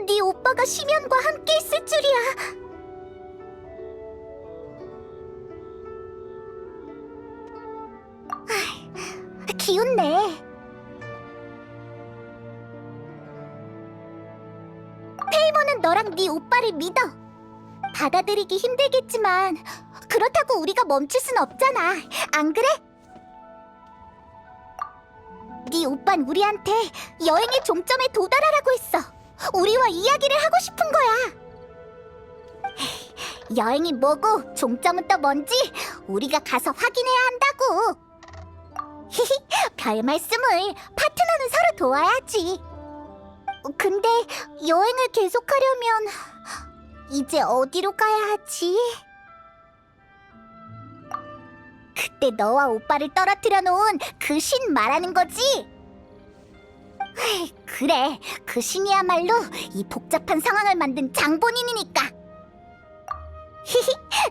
네 오빠가 심연과 함께 있을 줄이야. 기운내. 페이몬은 너랑 네 오빠를 믿어. 받아들이기 힘들겠지만 그렇다고 우리가 멈출 순 없잖아. 안 그래? 네 오빤 우리한테 여행의 종점에 도달하라고 했어. 우리와 이야기를 하고 싶은 거야. 여행이 뭐고 종점은 또 뭔지 우리가 가서 확인해야 한다고. 별 말씀을. 파트너는 서로 도와야지. 근데 여행을 계속하려면 이제 어디로 가야 하지? 그때 너와 오빠를 떨어뜨려 놓은 그 신 말하는 거지? 그래, 그 신이야말로 이 복잡한 상황을 만든 장본인이니까.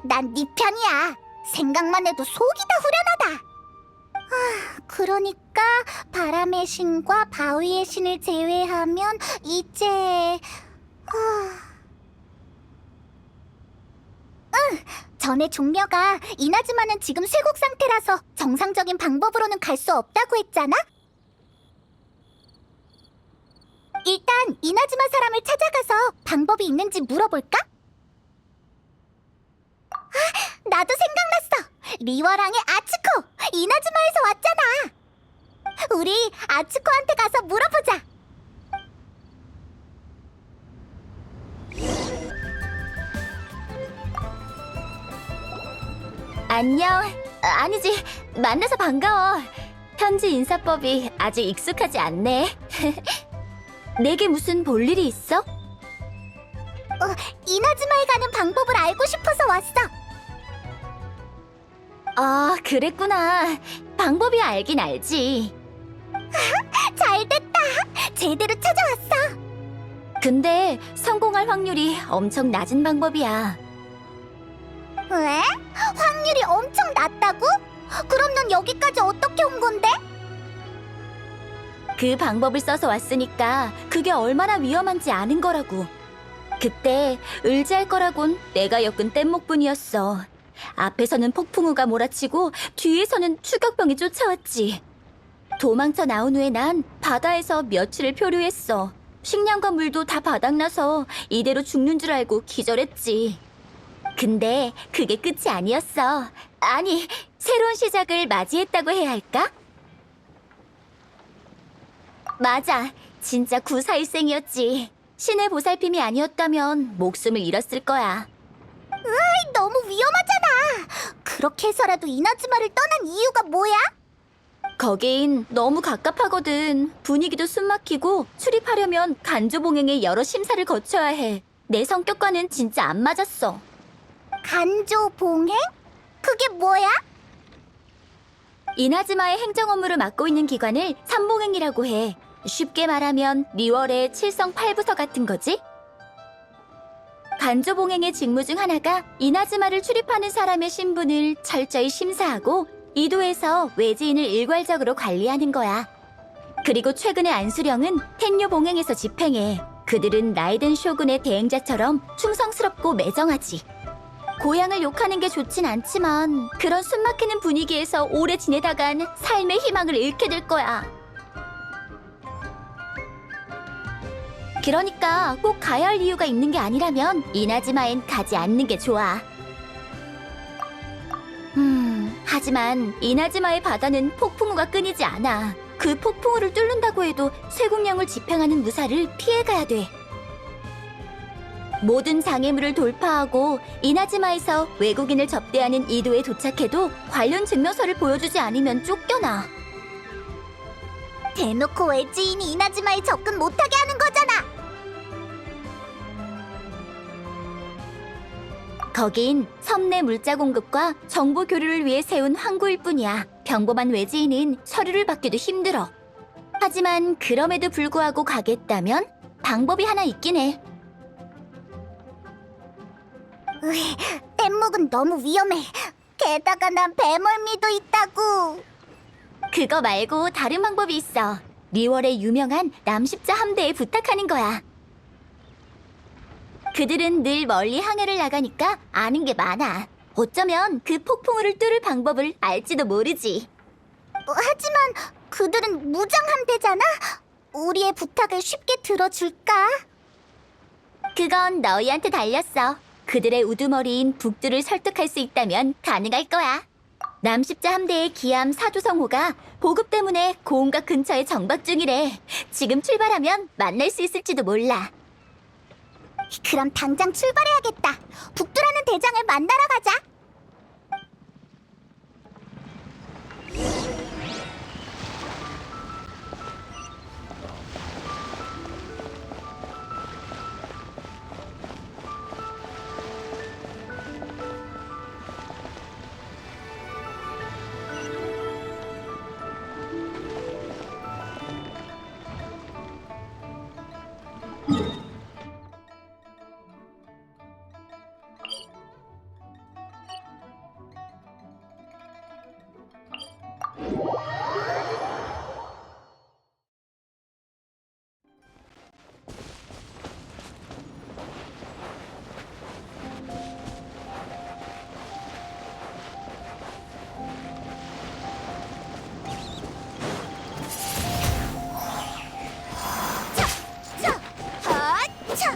난 네 편이야. 생각만 해도 속이 다 후련하다. 그러니까 바람의 신과 바위의 신을 제외하면 이제... 전에 종려가 이나즈마는 지금 쇠국 상태라서 정상적인 방법으로는 갈 수 없다고 했잖아? 일단 이나즈마 사람을 찾아가서 방법이 있는지 물어볼까? 나도 생각났어! 리워랑의 아츠코! 이나즈마에서 왔잖아! 우리 아츠코한테 가서 물어보자! 안녕. 아니지, 만나서 반가워. 현지 인사법이 아직 익숙하지 않네. 내게 무슨 볼 일이 있어? 이나즈마에 가는 방법을 알고 싶어서 왔어! 아, 그랬구나. 방법이 알긴 알지. 잘됐다! 제대로 찾아왔어! 근데 성공할 확률이 엄청 낮은 방법이야. 왜? 확률이 엄청 낮다고? 그럼 넌 여기까지 어떻게 온 건데? 그 방법을 써서 왔으니까 그게 얼마나 위험한지 아는 거라고. 그때 의지할 거라곤 내가 엮은 뗏목뿐이었어. 앞에서는 폭풍우가 몰아치고 뒤에서는 추격병이 쫓아왔지. 도망쳐 나온 후에 난 바다에서 며칠을 표류했어. 식량과 물도 다 바닥나서 이대로 죽는 줄 알고 기절했지. 근데 그게 끝이 아니었어. 아니, 새로운 시작을 맞이했다고 해야 할까? 맞아, 진짜 구사일생이었지. 신의 보살핌이 아니었다면 목숨을 잃었을 거야. 너무 위험하잖아! 그렇게 해서라도 이나즈마를 떠난 이유가 뭐야? 거긴 너무 갑갑하거든. 분위기도 숨막히고 출입하려면 간조봉행의 여러 심사를 거쳐야 해. 내 성격과는 진짜 안 맞았어. 간조 봉행? 그게 뭐야? 이나즈마의 행정 업무를 맡고 있는 기관을 삼봉행이라고 해. 쉽게 말하면 리월의 칠성팔부서 같은 거지? 간조봉행의 직무 중 하나가 이나즈마를 출입하는 사람의 신분을 철저히 심사하고 이도에서 외지인을 일괄적으로 관리하는 거야. 그리고 최근의 안수령은 텐요봉행에서 집행해. 그들은 라이덴 쇼군의 대행자처럼 충성스럽고 매정하지. 고향을 욕하는 게 좋진 않지만 그런 숨막히는 분위기에서 오래 지내다간 삶의 희망을 잃게 될 거야. 그러니까 꼭 가야 할 이유가 있는 게 아니라면 이나즈마엔 가지 않는 게 좋아. 하지만 이나즈마의 바다는 폭풍우가 끊이지 않아. 그 폭풍우를 뚫는다고 해도 쇠국령을 집행하는 무사를 피해가야 돼. 모든 장애물을 돌파하고 이나즈마에서 외국인을 접대하는 이도에 도착해도 관련 증명서를 보여주지 않으면 쫓겨나. 대놓고 외지인이 이나즈마에 접근 못하게 하는 거잖아! 거긴 섬 내 물자 공급과 정보 교류를 위해 세운 항구일 뿐이야. 평범한 외지인은 서류를 받기도 힘들어. 하지만 그럼에도 불구하고 가겠다면 방법이 하나 있긴 해. 뗏목은 너무 위험해. 게다가 난 배멀미도 있다고. 그거 말고 다른 방법이 있어. 리월의 유명한 남십자 함대에 부탁하는 거야. 그들은 늘 멀리 항해를 나가니까 아는 게 많아. 어쩌면 그 폭풍우를 뚫을 방법을 알지도 모르지. 하지만 그들은 무장함대잖아. 우리의 부탁을 쉽게 들어줄까? 그건 너희한테 달렸어. 그들의 우두머리인 북두를 설득할 수 있다면 가능할 거야. 남십자 함대의 기함 사두성호가 보급 때문에 고운각 근처에 정박 중이래. 지금 출발하면 만날 수 있을지도 몰라. 그럼 당장 출발해야겠다. 북두라는 대장을 만나러 가자. 차!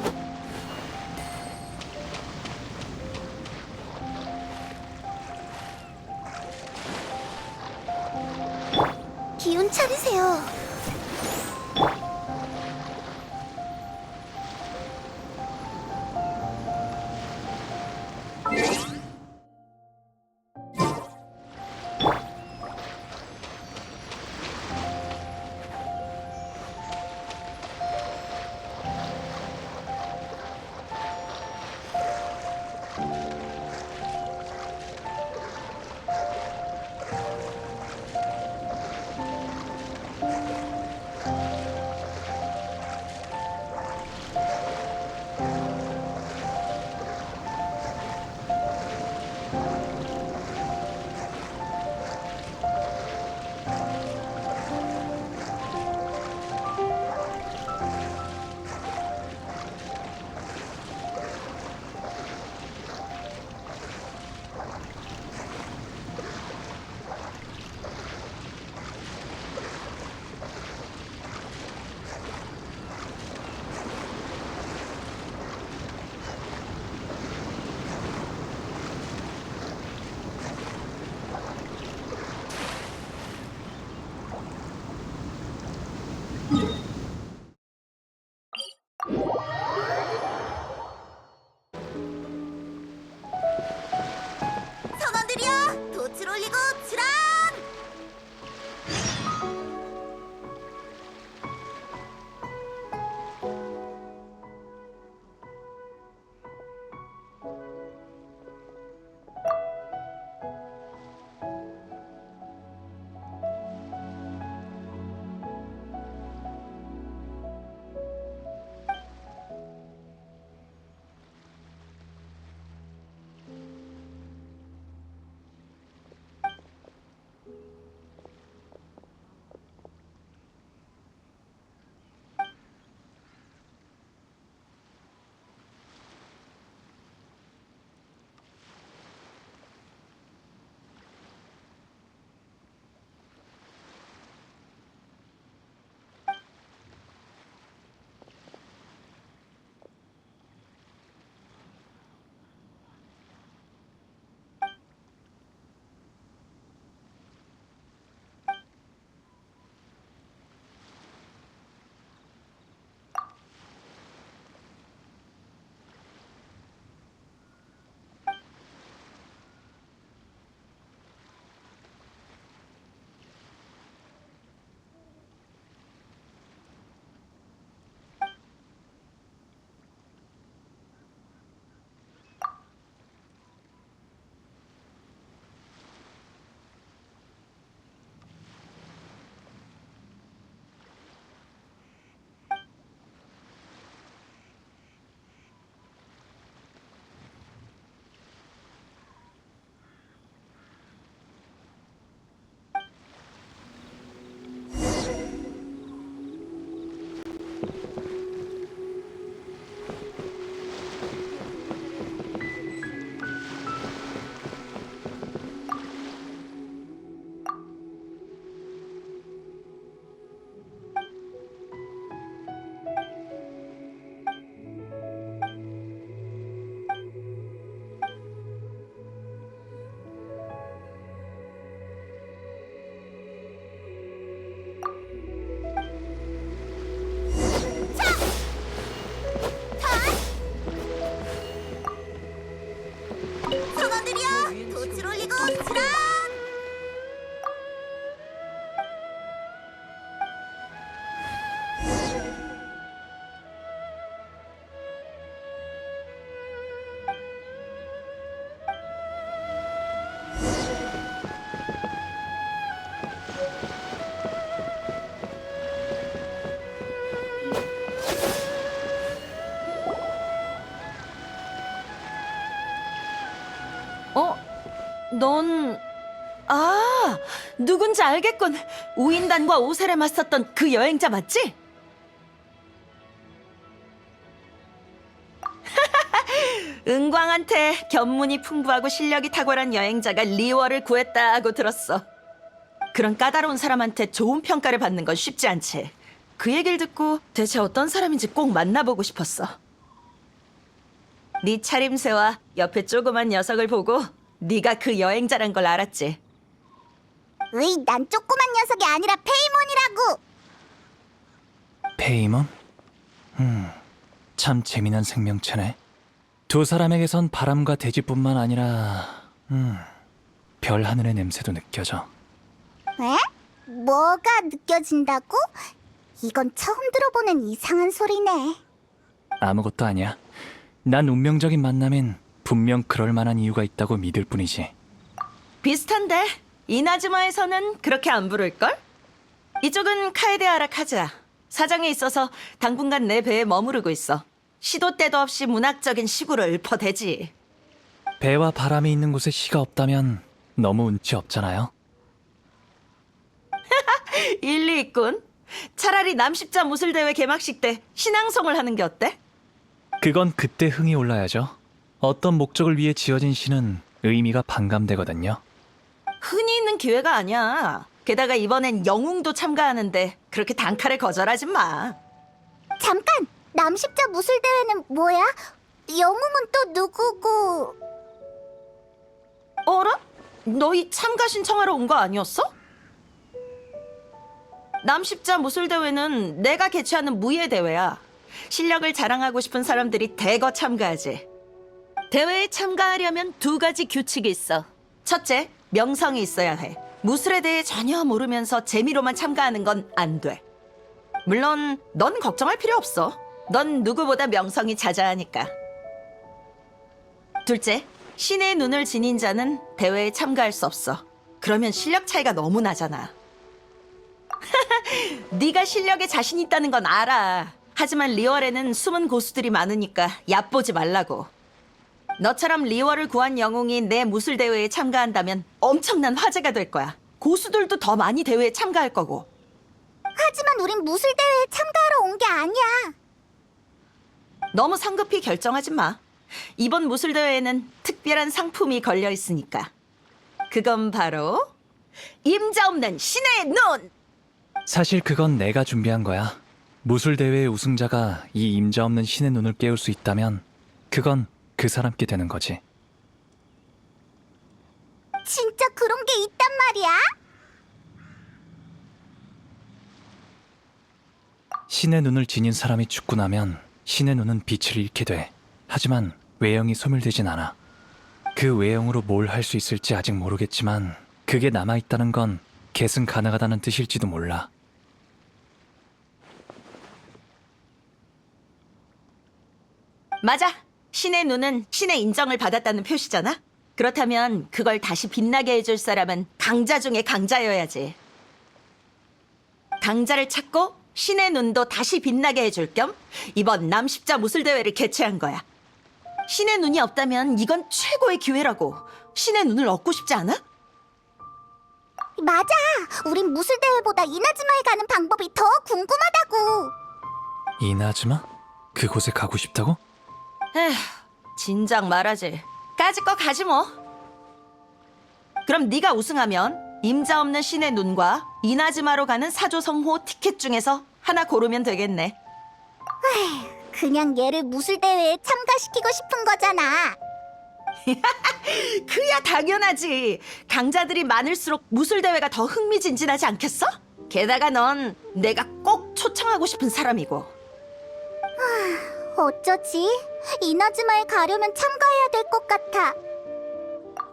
기운 차리세요. 넌... 아, 누군지 알겠군. 우인단과 오셀에 맞섰던 그 여행자 맞지? 은광한테 견문이 풍부하고 실력이 탁월한 여행자가 리워를 구했다고 들었어. 그런 까다로운 사람한테 좋은 평가를 받는 건 쉽지 않지. 그 얘기를 듣고 대체 어떤 사람인지 꼭 만나보고 싶었어. 네 차림새와 옆에 조그만 녀석을 보고 네가 그 여행자란 걸 알았지. 으이, 난 조그만 녀석이 아니라 페이몬이라고. 페이몬? 참 재미난 생명체네. 두 사람에게선 바람과 대지뿐만 아니라 별 하늘의 냄새도 느껴져. 에? 뭐가 느껴진다고? 이건 처음 들어보는 이상한 소리네. 아무것도 아니야. 난 운명적인 만남엔 분명 그럴 만한 이유가 있다고 믿을 뿐이지. 비슷한데 이나즈마에서는 그렇게 안 부를걸? 이쪽은 카에데아라 카즈아. 사정이 있어서 당분간 내 배에 머무르고 있어. 시도 때도 없이 문학적인 시구를 읊어대지. 배와 바람이 있는 곳에 시가 없다면 너무 운치 없잖아요. 일리 있군. 차라리 남십자 무술대회 개막식 때 신앙송을 하는 게 어때? 그건 그때 흥이 올라야죠. 어떤 목적을 위해 지어진 시는 의미가 반감되거든요. 흔히 있는 기회가 아니야. 게다가 이번엔 영웅도 참가하는데 그렇게 단칼에 거절하지 마. 잠깐! 남십자 무술대회는 뭐야? 영웅은 또 누구고? 어라? 너희 참가 신청하러 온 거 아니었어? 남십자 무술대회는 내가 개최하는 무예대회야. 실력을 자랑하고 싶은 사람들이 대거 참가하지. 대회에 참가하려면 두 가지 규칙이 있어. 첫째, 명성이 있어야 해. 무술에 대해 전혀 모르면서 재미로만 참가하는 건 안 돼. 물론 넌 걱정할 필요 없어. 넌 누구보다 명성이 자자하니까. 둘째, 신의 눈을 지닌 자는 대회에 참가할 수 없어. 그러면 실력 차이가 너무 나잖아. 네가 실력에 자신 있다는 건 알아. 하지만 리월에는 숨은 고수들이 많으니까 얕보지 말라고. 너처럼 리월을 구한 영웅이 내 무술 대회에 참가한다면 엄청난 화제가 될 거야. 고수들도 더 많이 대회에 참가할 거고. 하지만 우린 무술대회에 참가하러 온 게 아니야. 너무 성급히 결정하지 마. 이번 무술 대회에는 특별한 상품이 걸려 있으니까. 그건 바로 임자 없는 신의 눈! 사실 그건 내가 준비한 거야. 무술대회의 우승자가 이 임자 없는 신의 눈을 깨울 수 있다면 그건 그 사람께 되는 거지. 진짜 그런 게 있단 말이야? 신의 눈을 지닌 사람이 죽고 나면 신의 눈은 빛을 잃게 돼. 하지만 외형이 소멸되진 않아. 그 외형으로 뭘 할 수 있을지 아직 모르겠지만 그게 남아있다는 건 계승 가능하다는 뜻일지도 몰라. 맞아. 신의 눈은 신의 인정을 받았다는 표시잖아. 그렇다면 그걸 다시 빛나게 해줄 사람은 강자 중에 강자여야지. 강자를 찾고 신의 눈도 다시 빛나게 해줄 겸 이번 남십자 무술대회를 개최한 거야. 신의 눈이 없다면 이건 최고의 기회라고. 신의 눈을 얻고 싶지 않아? 맞아. 우린 무술대회보다 이나즈마에 가는 방법이 더 궁금하다고. 이나즈마? 그곳에 가고 싶다고? 에휴, 진작 말하지. 까짓 거 가지 뭐. 그럼 네가 우승하면 임자 없는 신의 눈과 이나즈마로 가는 사조성호 티켓 중에서 하나 고르면 되겠네. 그냥 얘를 무술대회에 참가시키고 싶은 거잖아. 그야 당연하지. 강자들이 많을수록 무술대회가 더 흥미진진하지 않겠어? 게다가 넌 내가 꼭 초청하고 싶은 사람이고. 어쩌지? 이나즈마에 가려면 참가해야 될 것 같아.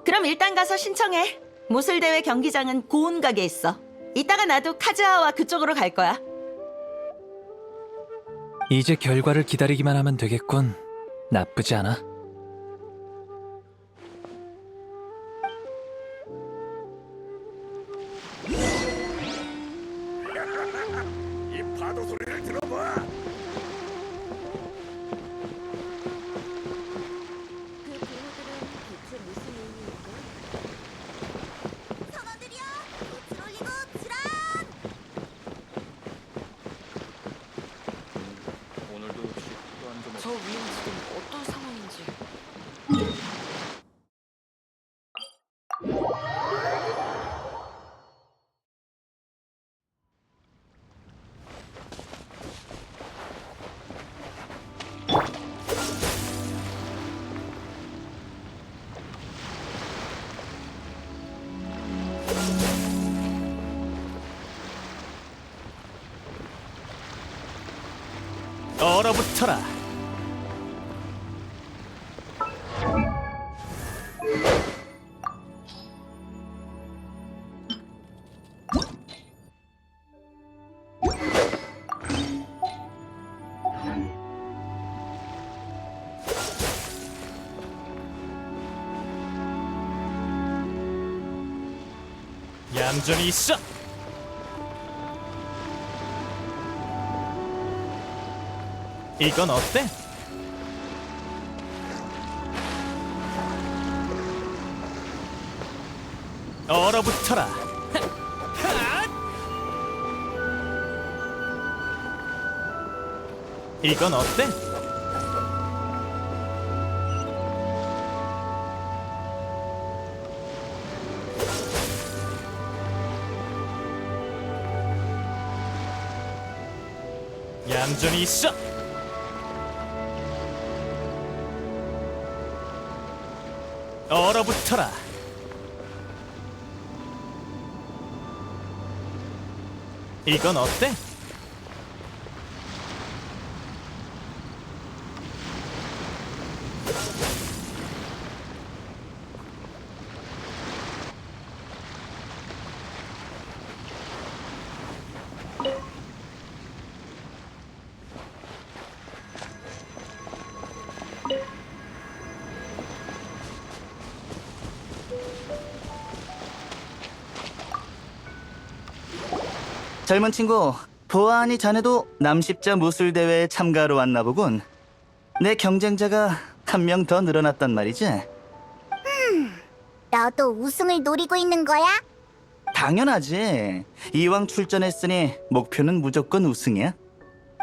그럼 일단 가서 신청해. 무술대회 경기장은 고운각에 있어. 이따가 나도 카즈아와 그쪽으로 갈 거야. 이제 결과를 기다리기만 하면 되겠군. 나쁘지 않아. 이 파도 소리를 들어봐. 얼어붙어라. 얌전히 있어. 이건 어때? 얼어붙어라. 이건 어때? 얌전히 있어. 얼어붙어라. 이건 어때? 젊은 친구, 보아하니 자네도 남십자 무술 대회에 참가하러 왔나 보군. 내 경쟁자가 한 명 더 늘어났단 말이지. 너도 우승을 노리고 있는 거야? 당연하지. 이왕 출전했으니 목표는 무조건 우승이야.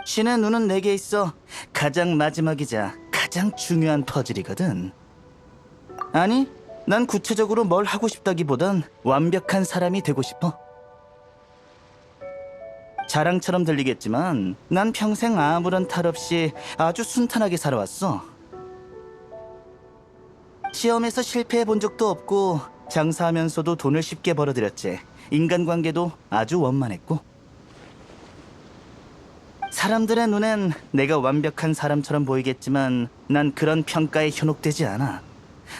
신의 눈은 내게 있어 가장 마지막이자 가장 중요한 퍼즐이거든. 아니, 난 구체적으로 뭘 하고 싶다기보단 완벽한 사람이 되고 싶어. 자랑처럼 들리겠지만 난 평생 아무런 탈 없이 아주 순탄하게 살아왔어. 시험에서 실패해 본 적도 없고 장사하면서도 돈을 쉽게 벌어들였지. 인간관계도 아주 원만했고. 사람들의 눈엔 내가 완벽한 사람처럼 보이겠지만 난 그런 평가에 현혹되지 않아.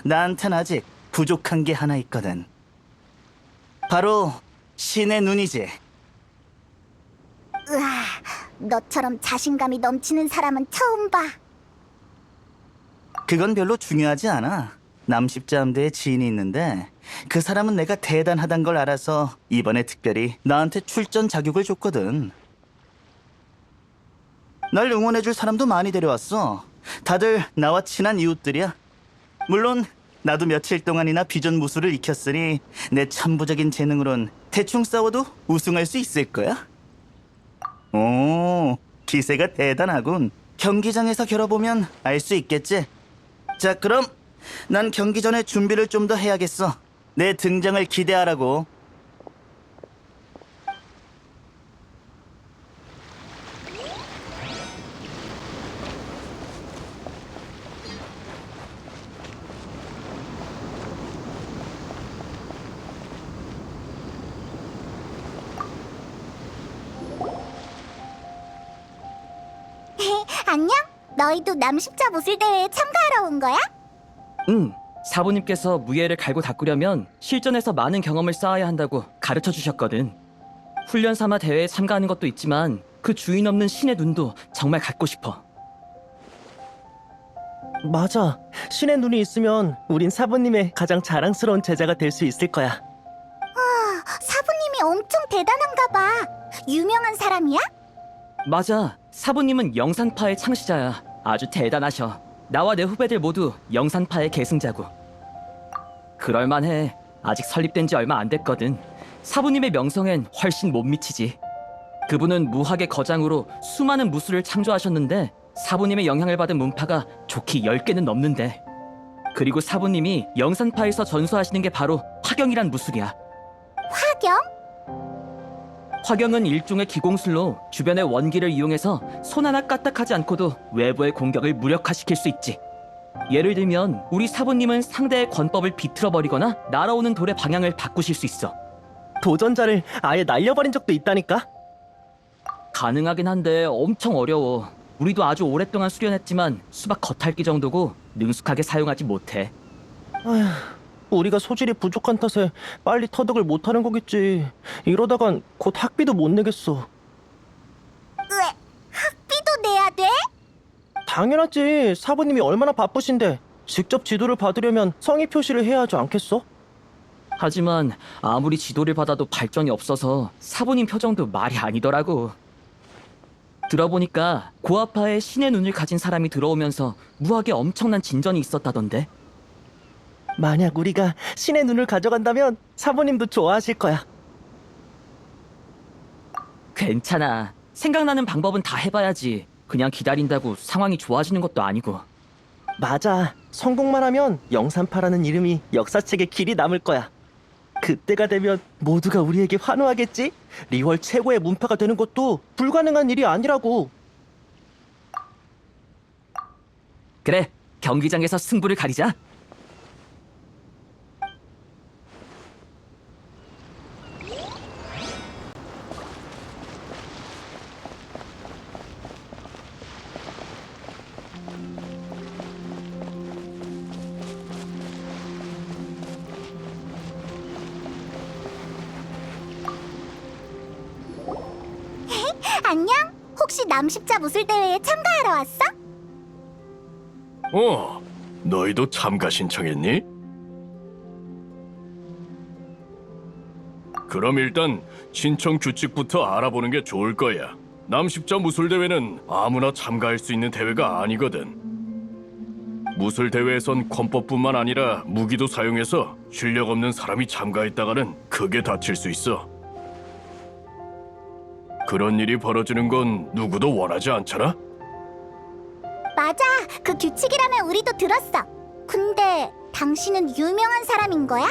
나한텐 아직 부족한 게 하나 있거든. 바로 신의 눈이지. 으아, 너처럼 자신감이 넘치는 사람은 처음 봐. 그건 별로 중요하지 않아. 남십자 함대에 지인이 있는데 그 사람은 내가 대단하단 걸 알아서 이번에 특별히 나한테 출전 자격을 줬거든. 날 응원해줄 사람도 많이 데려왔어. 다들 나와 친한 이웃들이야. 물론 나도 며칠 동안이나 비전 무술을 익혔으니 내 천부적인 재능으론 대충 싸워도 우승할 수 있을 거야. 오, 기세가 대단하군. 경기장에서 겨뤄보면 알 수 있겠지. 자, 그럼 난 경기 전에 준비를 좀 더 해야겠어. 내 등장을 기대하라고. 안녕? 너희도 남십자 무술 대회에 참가하러 온 거야? 사부님께서 무예를 갈고 닦으려면 실전에서 많은 경험을 쌓아야 한다고 가르쳐 주셨거든. 훈련 삼아 대회에 참가하는 것도 있지만 그 주인 없는 신의 눈도 정말 갖고 싶어. 맞아. 신의 눈이 있으면 우린 사부님의 가장 자랑스러운 제자가 될 수 있을 거야. 사부님이 엄청 대단한가 봐. 유명한 사람이야? 맞아. 사부님은 영산파의 창시자야. 아주 대단하셔. 나와 내 후배들 모두 영산파의 계승자고. 그럴만해. 아직 설립된 지 얼마 안 됐거든. 사부님의 명성엔 훨씬 못 미치지. 그분은 무학의 거장으로 수많은 무술을 창조하셨는데 사부님의 영향을 받은 문파가 좋기 10개는 넘는데. 그리고 사부님이 영산파에서 전수하시는 게 바로 화경이란 무술이야. 화경? 화경은 일종의 기공술로 주변의 원기를 이용해서 손 하나 까딱하지 않고도 외부의 공격을 무력화시킬 수 있지. 예를 들면 우리 사부님은 상대의 권법을 비틀어버리거나 날아오는 돌의 방향을 바꾸실 수 있어. 도전자를 아예 날려버린 적도 있다니까? 가능하긴 한데 엄청 어려워. 우리도 아주 오랫동안 수련했지만 수박 겉핥기 정도고 능숙하게 사용하지 못해. 아휴, 우리가 소질이 부족한 탓에 빨리 터득을 못하는 거겠지. 이러다간 곧 학비도 못 내겠어. 왜? 학비도 내야 돼? 당연하지. 사부님이 얼마나 바쁘신데 직접 지도를 받으려면 성의 표시를 해야 하지 않겠어? 하지만 아무리 지도를 받아도 발전이 없어서 사부님 표정도 말이 아니더라고. 들어보니까 고아파에 신의 눈을 가진 사람이 들어오면서 무학에 엄청난 진전이 있었다던데. 만약 우리가 신의 눈을 가져간다면 사부님도 좋아하실 거야. 괜찮아. 생각나는 방법은 다 해봐야지. 그냥 기다린다고 상황이 좋아지는 것도 아니고. 맞아. 성공만 하면 영산파라는 이름이 역사책에 길이 남을 거야. 그때가 되면 모두가 우리에게 환호하겠지? 리월 최고의 문파가 되는 것도 불가능한 일이 아니라고. 그래, 경기장에서 승부를 가리자. 안녕? 혹시 남십자 무술대회에 참가하러 왔어? 너희도 참가 신청했니? 그럼 일단 신청 규칙부터 알아보는 게 좋을 거야. 남십자 무술대회는 아무나 참가할 수 있는 대회가 아니거든. 무술대회에선 권법뿐만 아니라 무기도 사용해서 실력 없는 사람이 참가했다가는 크게 다칠 수 있어. 그런 일이 벌어지는 건 누구도 원하지 않잖아? 맞아. 그 규칙이라면 우리도 들었어. 근데 당신은 유명한 사람인 거야?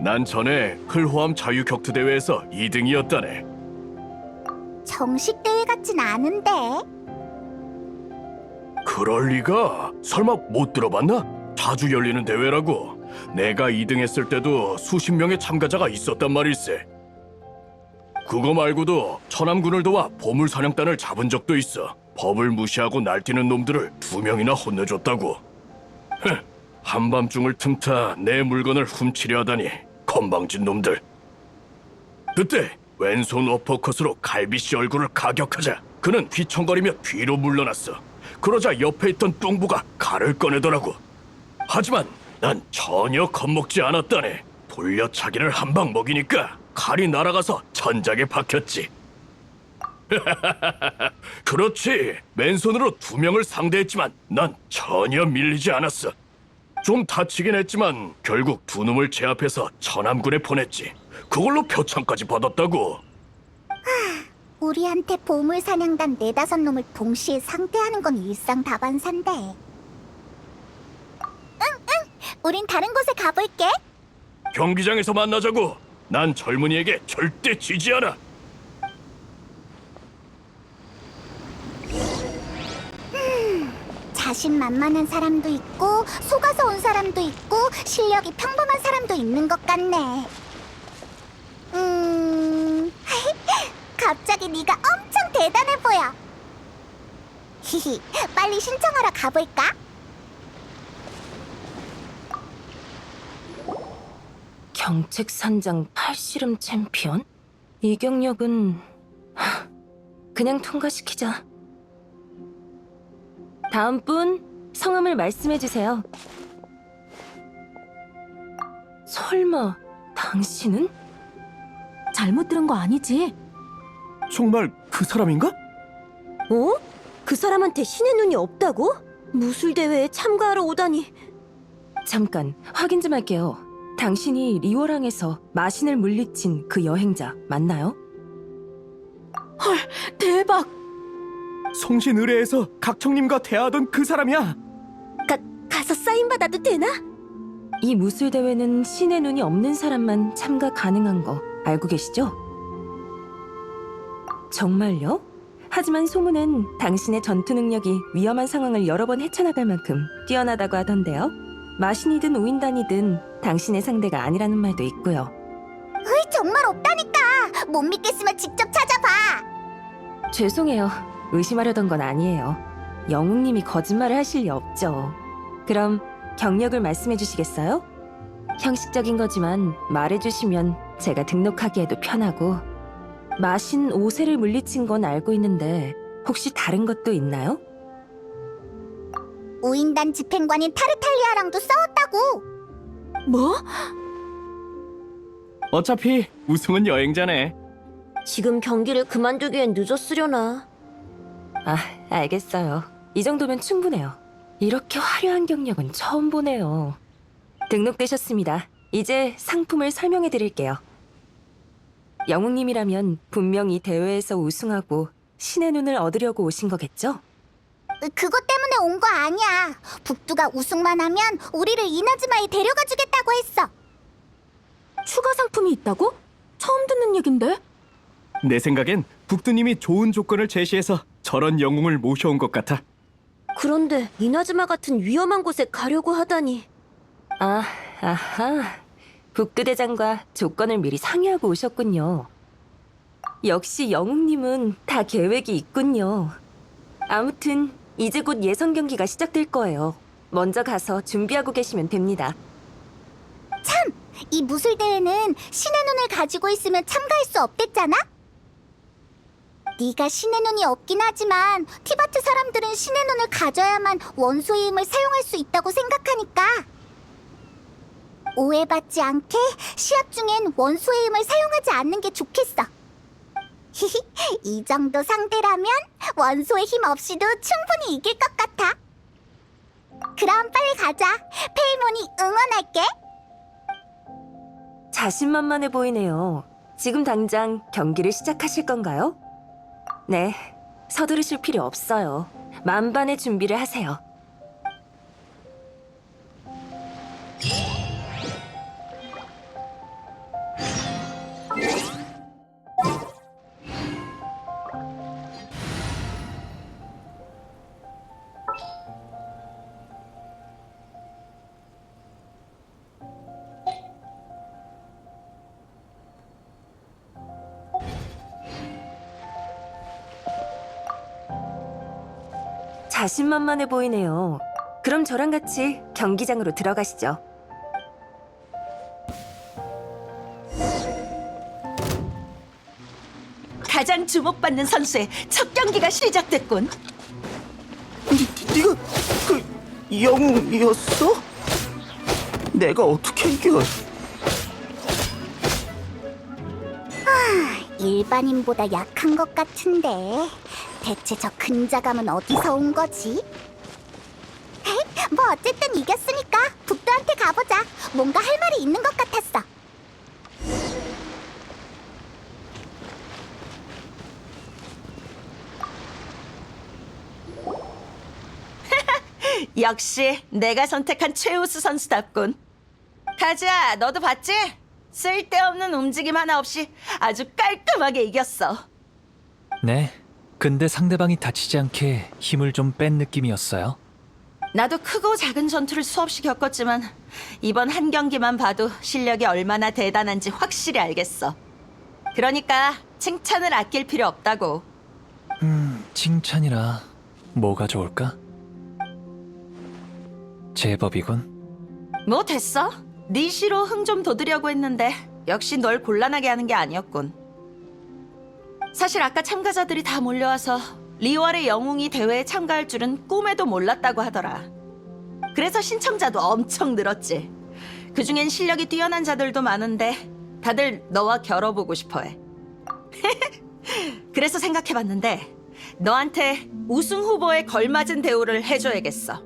난 전에 흘호암 자유격투 대회에서 2등이었다네. 정식 대회 같진 않은데. 그럴 리가? 설마 못 들어봤나? 자주 열리는 대회라고. 내가 2등했을 때도 수십 명의 참가자가 있었단 말일세. 그거 말고도 천암군을 도와 보물사냥단을 잡은 적도 있어. 법을 무시하고 날뛰는 놈들을 2명이나 혼내줬다고. 한밤중을 틈타 내 물건을 훔치려 하다니 건방진 놈들. 그때 왼손 어퍼컷으로 갈비씨 얼굴을 가격하자 그는 휘청거리며 뒤로 물러났어. 그러자 옆에 있던 뚱보가 칼을 꺼내더라고. 하지만 난 전혀 겁먹지 않았다네. 돌려차기를 한 방 먹이니까 칼이 날아가서 천장에 박혔지. 그렇지. 맨손으로 2명을 상대했지만 난 전혀 밀리지 않았어. 좀 다치긴 했지만 결국 2놈을 제압해서 천암군에 보냈지. 그걸로 표창까지 받았다고. 우리한테 보물사냥단 4-5놈을 동시에 상대하는 건 일상다반사인데. 응, 우린 다른 곳에 가볼게. 경기장에서 만나자고. 난 젊은이에게 절대 지지 않아. 자신만만한 사람도 있고 속아서 온 사람도 있고 실력이 평범한 사람도 있는 것 같네. 갑자기 네가 엄청 대단해 보여. 히히, 빨리 신청하러 가볼까? 경책산장 팔씨름 챔피언? 이 경력은 그냥 통과시키자. 다음 분 성함을 말씀해주세요. 설마 당신은? 잘못 들은 거 아니지? 정말 그 사람인가? 어? 그 사람한테 신의 눈이 없다고? 무술대회에 참가하러 오다니. 잠깐 확인 좀 할게요. 당신이 리워랑에서 마신을 물리친 그 여행자 맞나요? 대박! 성신의뢰에서 각청님과 대화하던 그 사람이야. 가서 사인 받아도 되나? 이 무술대회는 신의 눈이 없는 사람만 참가 가능한 거 알고 계시죠? 정말요? 하지만 소문은 당신의 전투 능력이 위험한 상황을 여러 번 헤쳐나갈 만큼 뛰어나다고 하던데요. 마신이든 우인단이든 당신의 상대가 아니라는 말도 있고요. 정말 없다니까. 못 믿겠으면 직접 찾아봐. 죄송해요. 의심하려던 건 아니에요. 영웅님이 거짓말을 하실 리 없죠. 그럼 경력을 말씀해 주시겠어요? 형식적인 거지만 말해주시면 제가 등록하기에도 편하고. 마신 5세를 물리친 건 알고 있는데 혹시 다른 것도 있나요? 우인단 집행관인 타르탈리아랑도 싸웠다고. 뭐? 어차피 우승은 여행자네. 지금 경기를 그만두기엔 늦었으려나. 아, 알겠어요. 이 정도면 충분해요. 이렇게 화려한 경력은 처음 보네요. 등록되셨습니다. 이제 상품을 설명해 드릴게요. 영웅님이라면 분명히 대회에서 우승하고 신의 눈을 얻으려고 오신 거겠죠? 그것 때문에 온 거 아니야. 북두가 우승만 하면 우리를 이나즈마에 데려가 주겠다고 했어. 추가 상품이 있다고? 처음 듣는 얘긴데? 내 생각엔 북두님이 좋은 조건을 제시해서 저런 영웅을 모셔온 것 같아. 그런데 이나즈마 같은 위험한 곳에 가려고 하다니. 아하. 북두대장과 조건을 미리 상의하고 오셨군요. 역시 영웅님은 다 계획이 있군요. 아무튼 이제 곧 예선 경기가 시작될 거예요. 먼저 가서 준비하고 계시면 됩니다. 이 무술대회는 신의 눈을 가지고 있으면 참가할 수 없댔잖아? 네가 신의 눈이 없긴 하지만 티바트 사람들은 신의 눈을 가져야만 원소의 힘을 사용할 수 있다고 생각하니까 오해받지 않게 시합 중엔 원소의 힘을 사용하지 않는 게 좋겠어. 이 정도 상대라면 원소의 힘 없이도 충분히 이길 것 같아. 그럼 빨리 가자. 페이몬이 응원할게. 자신만만해 보이네요. 지금 당장 경기를 시작하실 건가요? 네, 서두르실 필요 없어요. 만반의 준비를 하세요. 자신만만해 보이네요. 그럼 저랑 같이 경기장으로 들어가시죠. 가장 주목받는 선수의 첫 경기가 시작됐군. 네가 그 영웅이었어? 내가 어떻게 이겨? 일반인보다 약한 것 같은데 대체 저 근자감은 어디서 온 거지? 뭐 어쨌든 이겼으니까 북두한테 가보자. 뭔가 할 말이 있는 것 같았어. 역시 내가 선택한 최우수 선수답군. 가자, 너도 봤지? 쓸데없는 움직임 하나 없이 아주 깔끔하게 이겼어. 네. 근데 상대방이 다치지 않게 힘을 좀 뺀 느낌이었어요. 나도 크고 작은 전투를 수없이 겪었지만 이번 한 경기만 봐도 실력이 얼마나 대단한지 확실히 알겠어. 그러니까 칭찬을 아낄 필요 없다고. 칭찬이라 뭐가 좋을까? 제법이군. 뭐 됐어. 네 시로 흥 좀 돋으려고 했는데 역시 널 곤란하게 하는 게 아니었군. 사실 아까 참가자들이 다 몰려와서 리월의 영웅이 대회에 참가할 줄은 꿈에도 몰랐다고 하더라. 그래서 신청자도 엄청 늘었지. 그중엔 실력이 뛰어난 자들도 많은데 다들 너와 겨뤄보고 싶어해. 그래서 생각해봤는데 너한테 우승 후보에 걸맞은 대우를 해줘야겠어.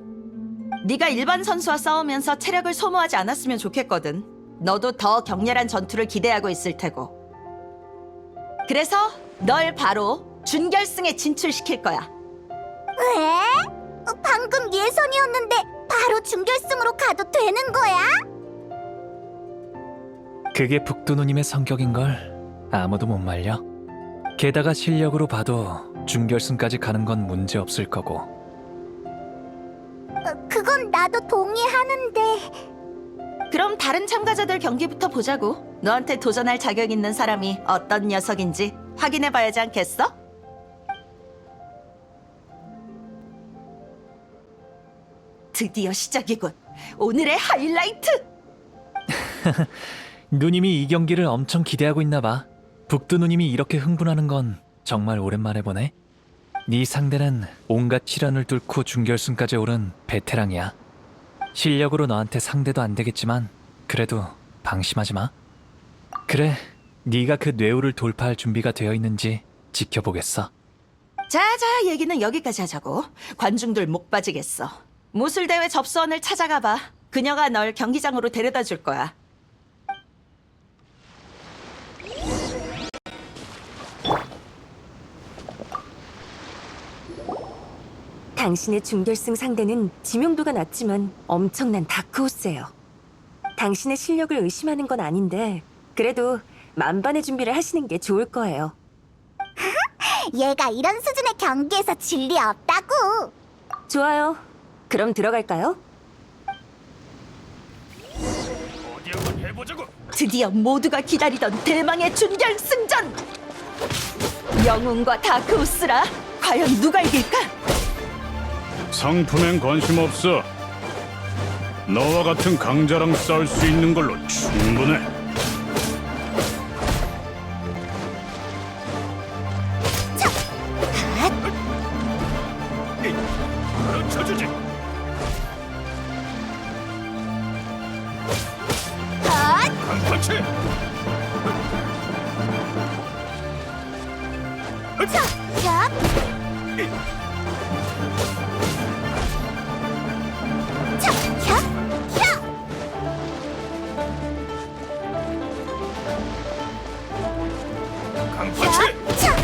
네가 일반 선수와 싸우면서 체력을 소모하지 않았으면 좋겠거든. 너도 더 격렬한 전투를 기대하고 있을 테고. 그래서 널 바로 준결승에 진출시킬 거야. 왜? 방금 예선이었는데 바로 준결승으로 가도 되는 거야? 그게 북두누님의 성격인걸 아무도 못 말려. 게다가 실력으로 봐도 준결승까지 가는 건 문제 없을 거고. 그건 나도 동의하는데. 그럼 다른 참가자들 경기부터 보자고. 너한테 도전할 자격 있는 사람이 어떤 녀석인지 확인해봐야지 않겠어? 드디어 시작이군. 오늘의 하이라이트! 누님이 이 경기를 엄청 기대하고 있나 봐. 북두 누님이 이렇게 흥분하는 건 정말 오랜만에 보네. 네 상대는 온갖 시련을 뚫고 준결승까지 오른 베테랑이야. 실력으로 너한테 상대도 안 되겠지만 그래도 방심하지 마. 그래, 네가 그 뇌우를 돌파할 준비가 되어 있는지 지켜보겠어. 자자, 얘기는 여기까지 하자고. 관중들 목 빠지겠어. 무술대회 접수원을 찾아가봐. 그녀가 널 경기장으로 데려다 줄 거야. 당신의 준결승 상대는 지명도가 낮지만 엄청난 다크호스예요. 당신의 실력을 의심하는 건 아닌데 그래도 만반의 준비를 하시는 게 좋을 거예요. 얘가 이런 수준의 경기에서 질 리 없다고. 좋아요. 그럼 들어갈까요? 어디 한번 해보자고. 드디어 모두가 기다리던 대망의 준결승전! 영웅과 다크호스라 과연 누가 이길까? 상품엔 관심 없어. 너와 같은 강자랑 싸울 수 있는 걸로 충분해. 쳐주지. 강펀치. 야, 차, 야, 야. 강펀치. 차,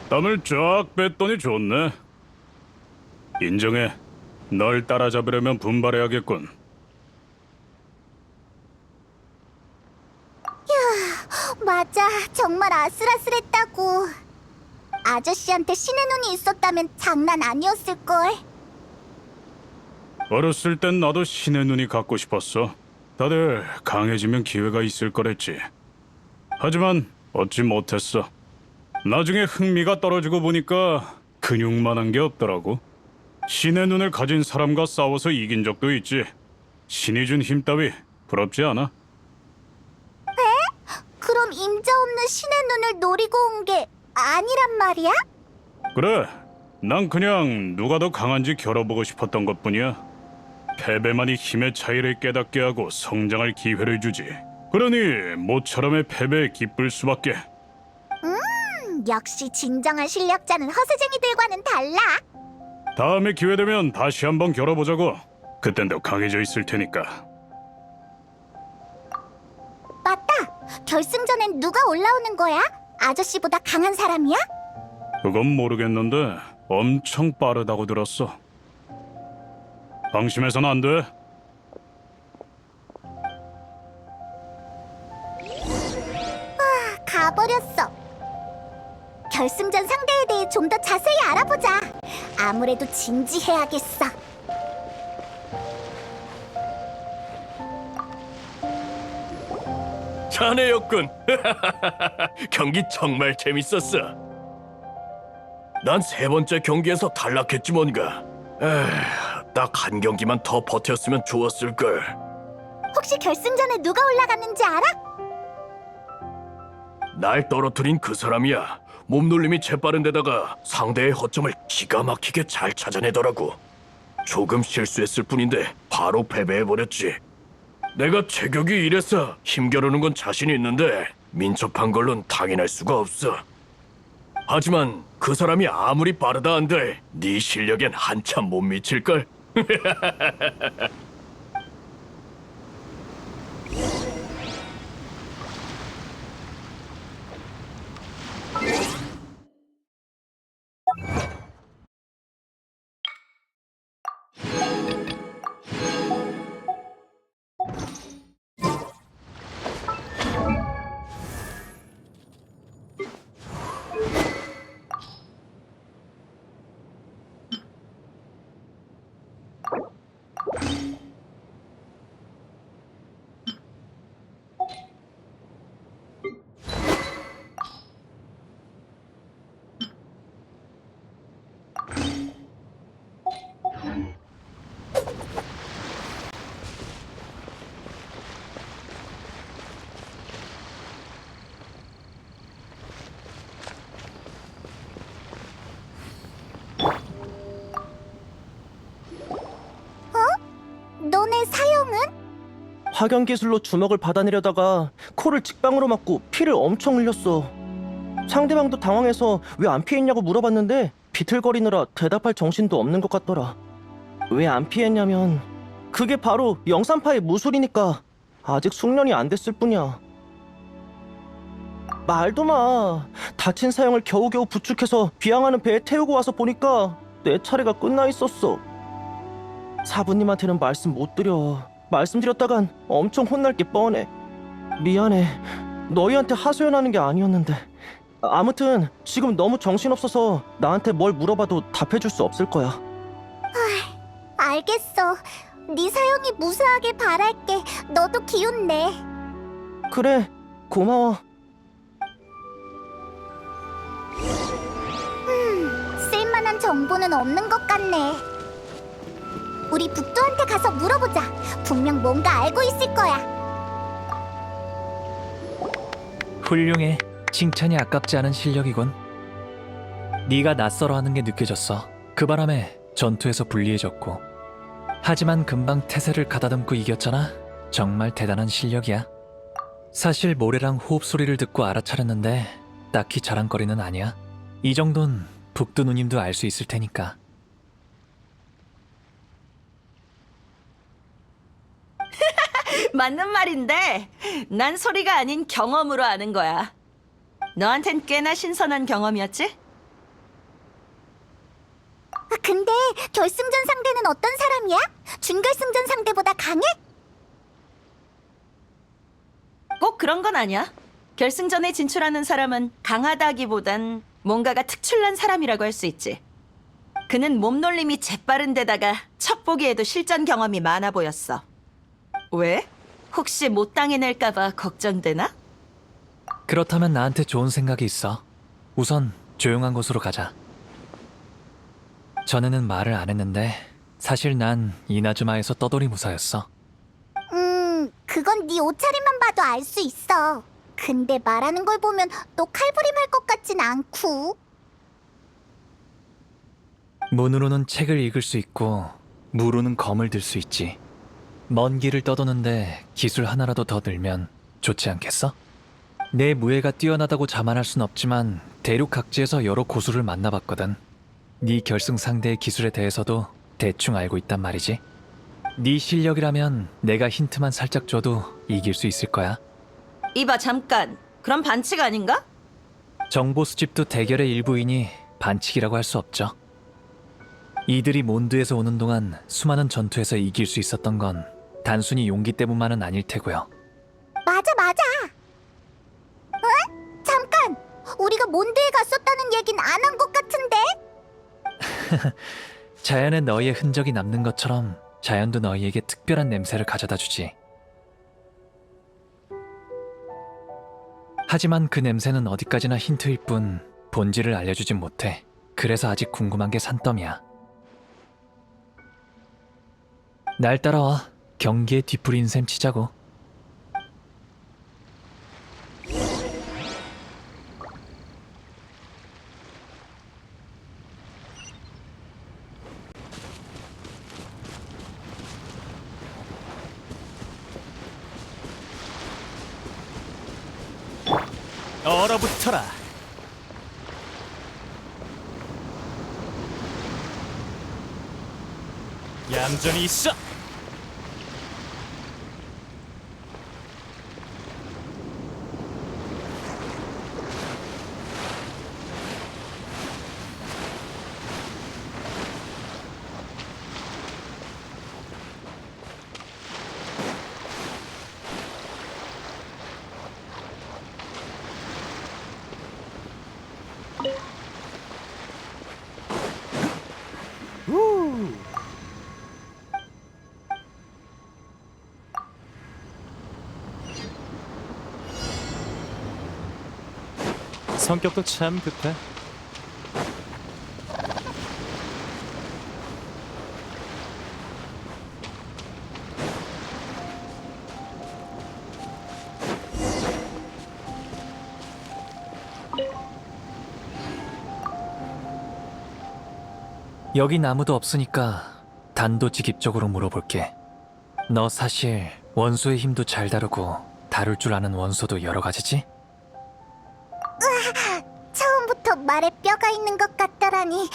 땀을 쫙 뺐더니 좋네. 인정해. 널 따라잡으려면 분발해야겠군. 맞아. 정말 아슬아슬했다고. 아저씨한테 신의 눈이 있었다면 장난 아니었을걸. 어렸을 땐 나도 신의 눈이 갖고 싶었어. 다들 강해지면 기회가 있을 거랬지. 하지만 얻지 못했어. 나중에 흥미가 떨어지고 보니까 근육만한 게 없더라고. 신의 눈을 가진 사람과 싸워서 이긴 적도 있지. 신이 준 힘 따위 부럽지 않아? 그럼 임자 없는 신의 눈을 노리고 온 게 아니란 말이야? 그래, 난 그냥 누가 더 강한지 겨뤄보고 싶었던 것뿐이야. 패배만이 힘의 차이를 깨닫게 하고 성장할 기회를 주지. 그러니 모처럼의 패배에 기쁠 수밖에. 역시 진정한 실력자는 허세쟁이들과는 달라. 다음에 기회 되면 다시 한번 겨뤄보자고. 그땐 더 강해져 있을 테니까. 맞다. 결승전엔 누가 올라오는 거야? 아저씨보다 강한 사람이야? 그건 모르겠는데 엄청 빠르다고 들었어. 방심해서는 안 돼. 가버렸어. 결승전 상대에 대해 좀 더 자세히 알아보자. 아무래도 진지해야겠어. 자네였군. 경기 정말 재밌었어. 난 세 번째 경기에서 탈락했지 뭔가. 딱 한 경기만 더 버텼으면 좋았을걸. 혹시 결승전에 누가 올라갔는지 알아? 날 떨어뜨린 그 사람이야. 몸놀림이 재빠른 데다가 상대의 허점을 기가 막히게 잘 찾아내더라고. 조금 실수했을 뿐인데 바로 패배해버렸지. 내가 체격이 이래서 힘겨루는 건 자신 있는데 민첩한 걸론 당연할 수가 없어. 하지만 그 사람이 아무리 빠르다 한들 네 실력엔 한참 못 미칠걸. 파견 기술로 주먹을 받아내려다가 코를 직방으로 맞고 피를 엄청 흘렸어. 상대방도 당황해서 왜 안 피했냐고 물어봤는데 비틀거리느라 대답할 정신도 없는 것 같더라. 왜 안 피했냐면 그게 바로 영산파의 무술이니까 아직 숙련이 안 됐을 뿐이야. 말도 마. 다친 사형을 겨우겨우 부축해서 비양하는 배에 태우고 와서 보니까 내 차례가 끝나 있었어. 사부님한테는 말씀 못 드려. 말씀드렸다간 엄청 혼날 게 뻔해. 미안해. 너희한테 하소연하는 게 아니었는데. 아무튼 지금 너무 정신없어서 나한테 뭘 물어봐도 답해줄 수 없을 거야. 알겠어. 네 사형이 무사하길 바랄게. 너도 기운 내. 그래, 고마워. 쓸만한 정보는 없는 것 같네. 우리 북두한테 가서 물어보자. 분명 뭔가 알고 있을 거야. 훌륭해. 칭찬이 아깝지 않은 실력이군. 네가 낯설어하는 게 느껴졌어. 그 바람에 전투에서 불리해졌고. 하지만 금방 태세를 가다듬고 이겼잖아. 정말 대단한 실력이야. 사실 모래랑 호흡 소리를 듣고 알아차렸는데 딱히 자랑거리는 아니야. 이 정도는 북두 누님도 알 수 있을 테니까. 맞는 말인데 난 소리가 아닌 경험으로 아는 거야. 너한텐 꽤나 신선한 경험이었지? 근데 결승전 상대는 어떤 사람이야? 준결승전 상대보다 강해? 꼭 그런 건 아니야. 결승전에 진출하는 사람은 강하다기보단 뭔가가 특출난 사람이라고 할 수 있지. 그는 몸놀림이 재빠른 데다가 첫 보기에도 실전 경험이 많아 보였어. 왜? 혹시 못 당해낼까봐 걱정되나? 그렇다면 나한테 좋은 생각이 있어. 우선 조용한 곳으로 가자. 전에는 말을 안 했는데 사실 난 이나즈마에서 떠돌이 무사였어. 그건 네 옷차림만 봐도 알 수 있어. 근데 말하는 걸 보면 또 칼부림할 것 같진 않고. 문으로는 책을 읽을 수 있고 무로는 검을 들 수 있지. 먼 길을 떠도는데 기술 하나라도 더 늘면 좋지 않겠어? 내 무예가 뛰어나다고 자만할 순 없지만 대륙 각지에서 여러 고수를 만나봤거든. 네 결승 상대의 기술에 대해서도 대충 알고 있단 말이지. 네 실력이라면 내가 힌트만 살짝 줘도 이길 수 있을 거야. 이봐 잠깐. 그럼 반칙 아닌가? 정보 수집도 대결의 일부이니 반칙이라고 할 수 없죠. 이들이 몬드에서 오는 동안 수많은 전투에서 이길 수 있었던 건 단순히 용기 때문만은 아닐 테고요. 맞아. 응? 잠깐! 우리가 몬드에 갔었다는 얘긴 안 한 것 같은데? 자연에 너희의 흔적이 남는 것처럼 자연도 너희에게 특별한 냄새를 가져다 주지. 하지만 그 냄새는 어디까지나 힌트일 뿐 본질을 알려주진 못해. 그래서 아직 궁금한 게 산더미야. 날 따라와. 경기에 뒤풀이인 셈 치자고. 얼어붙어라. 얌전히 있어. 성격도 참 급해. 여긴 아무도 없으니까 단도직입적으로 물어볼게. 너 사실 원소의 힘도 잘 다루고 다룰 줄 아는 원소도 여러 가지지? 처음부터 말에 뼈가 있는 것 같더라니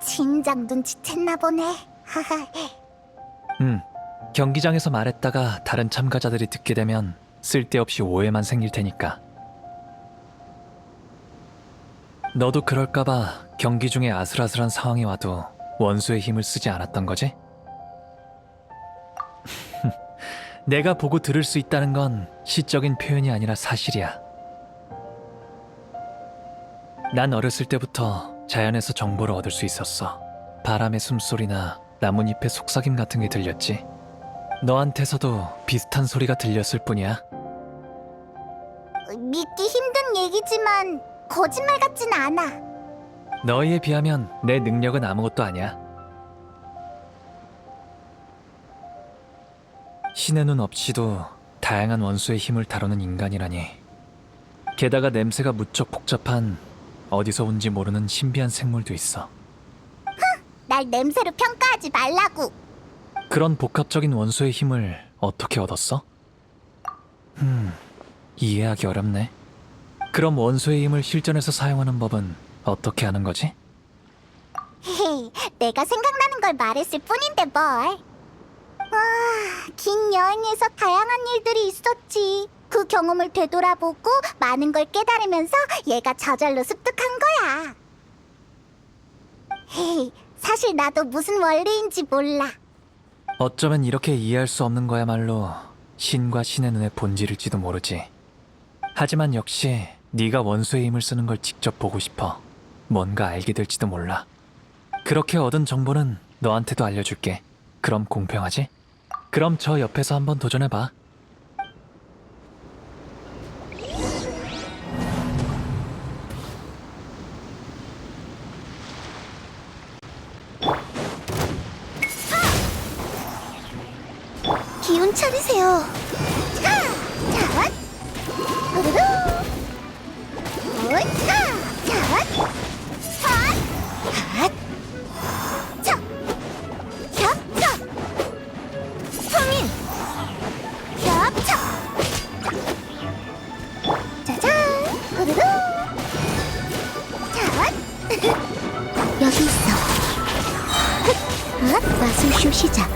진작 눈치챘나 보네. 하하. 경기장에서 말했다가 다른 참가자들이 듣게 되면 쓸데없이 오해만 생길 테니까. 너도 그럴까봐 경기 중에 아슬아슬한 상황이 와도 원소의 힘을 쓰지 않았던 거지? 내가 보고 들을 수 있다는 건 시적인 표현이 아니라 사실이야. 난 어렸을 때부터 자연에서 정보를 얻을 수 있었어. 바람의 숨소리나 나뭇잎의 속삭임 같은 게 들렸지. 너한테서도 비슷한 소리가 들렸을 뿐이야. 믿기 힘든 얘기지만 거짓말 같진 않아. 너희에 비하면 내 능력은 아무것도 아니야. 신의 눈 없이도 다양한 원소의 힘을 다루는 인간이라니. 게다가 냄새가 무척 복잡한 어디서 온지 모르는 신비한 생물도 있어. 날 냄새로 평가하지 말라고. 그런 복합적인 원소의 힘을 어떻게 얻었어? 이해하기 어렵네. 그럼 원소의 힘을 실전에서 사용하는 법은 어떻게 하는 거지? 헤헤, 내가 생각나는 걸 말했을 뿐인데 뭘. 와, 긴 여행에서 다양한 일들이 있었지. 그 경험을 되돌아보고 많은 걸 깨달으면서 얘가 저절로 습득한 거야. 헤이, 사실 나도 무슨 원리인지 몰라. 어쩌면 이렇게 이해할 수 없는 거야말로 신과 신의 눈의 본질일지도 모르지. 하지만 역시 네가 원소의 힘을 쓰는 걸 직접 보고 싶어. 뭔가 알게 될지도 몰라. 그렇게 얻은 정보는 너한테도 알려줄게. 그럼 공평하지? 그럼 저 옆에서 한번 도전해봐. 기운 차리세요. 자, 후루루. 성인. 협차. 짜잔. 후루루. 여기 있어. 마술쇼 시작.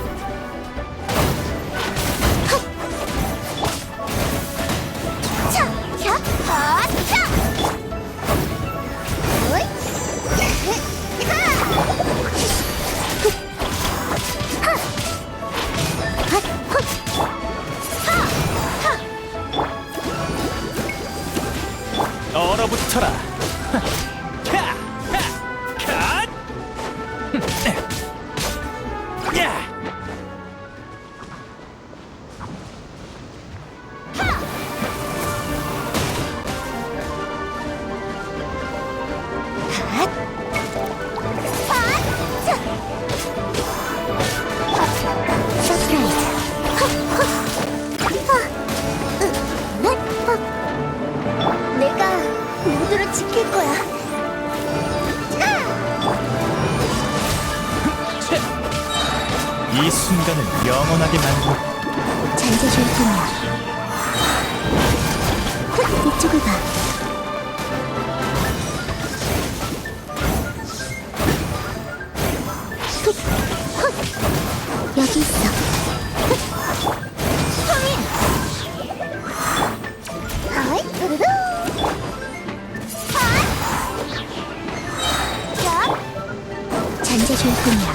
얼어붙어라. 내가 모두를 지킬 거야. 이 순간을 영원하게 만들. 잔재주의 뿐이야. 이쪽을 봐. 여기 있어. 성인. 하이, 으르르. 잔재주의 뿐이야.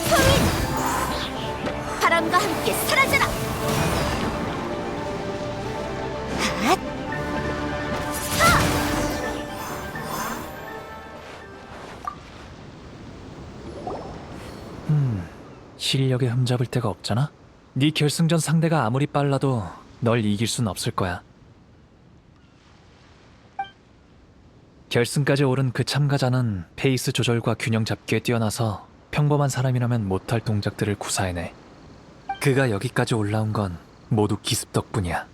성인! 바람과 함께 사라져라! 핫! 실력에 흠잡을 데가 없잖아? 네 결승전 상대가 아무리 빨라도 널 이길 순 없을 거야. 결승까지 오른 그 참가자는 페이스 조절과 균형 잡기에 뛰어나서 평범한 사람이라면 못할 동작들을 구사해내. 그가 여기까지 올라온 건 모두 기습 덕분이야.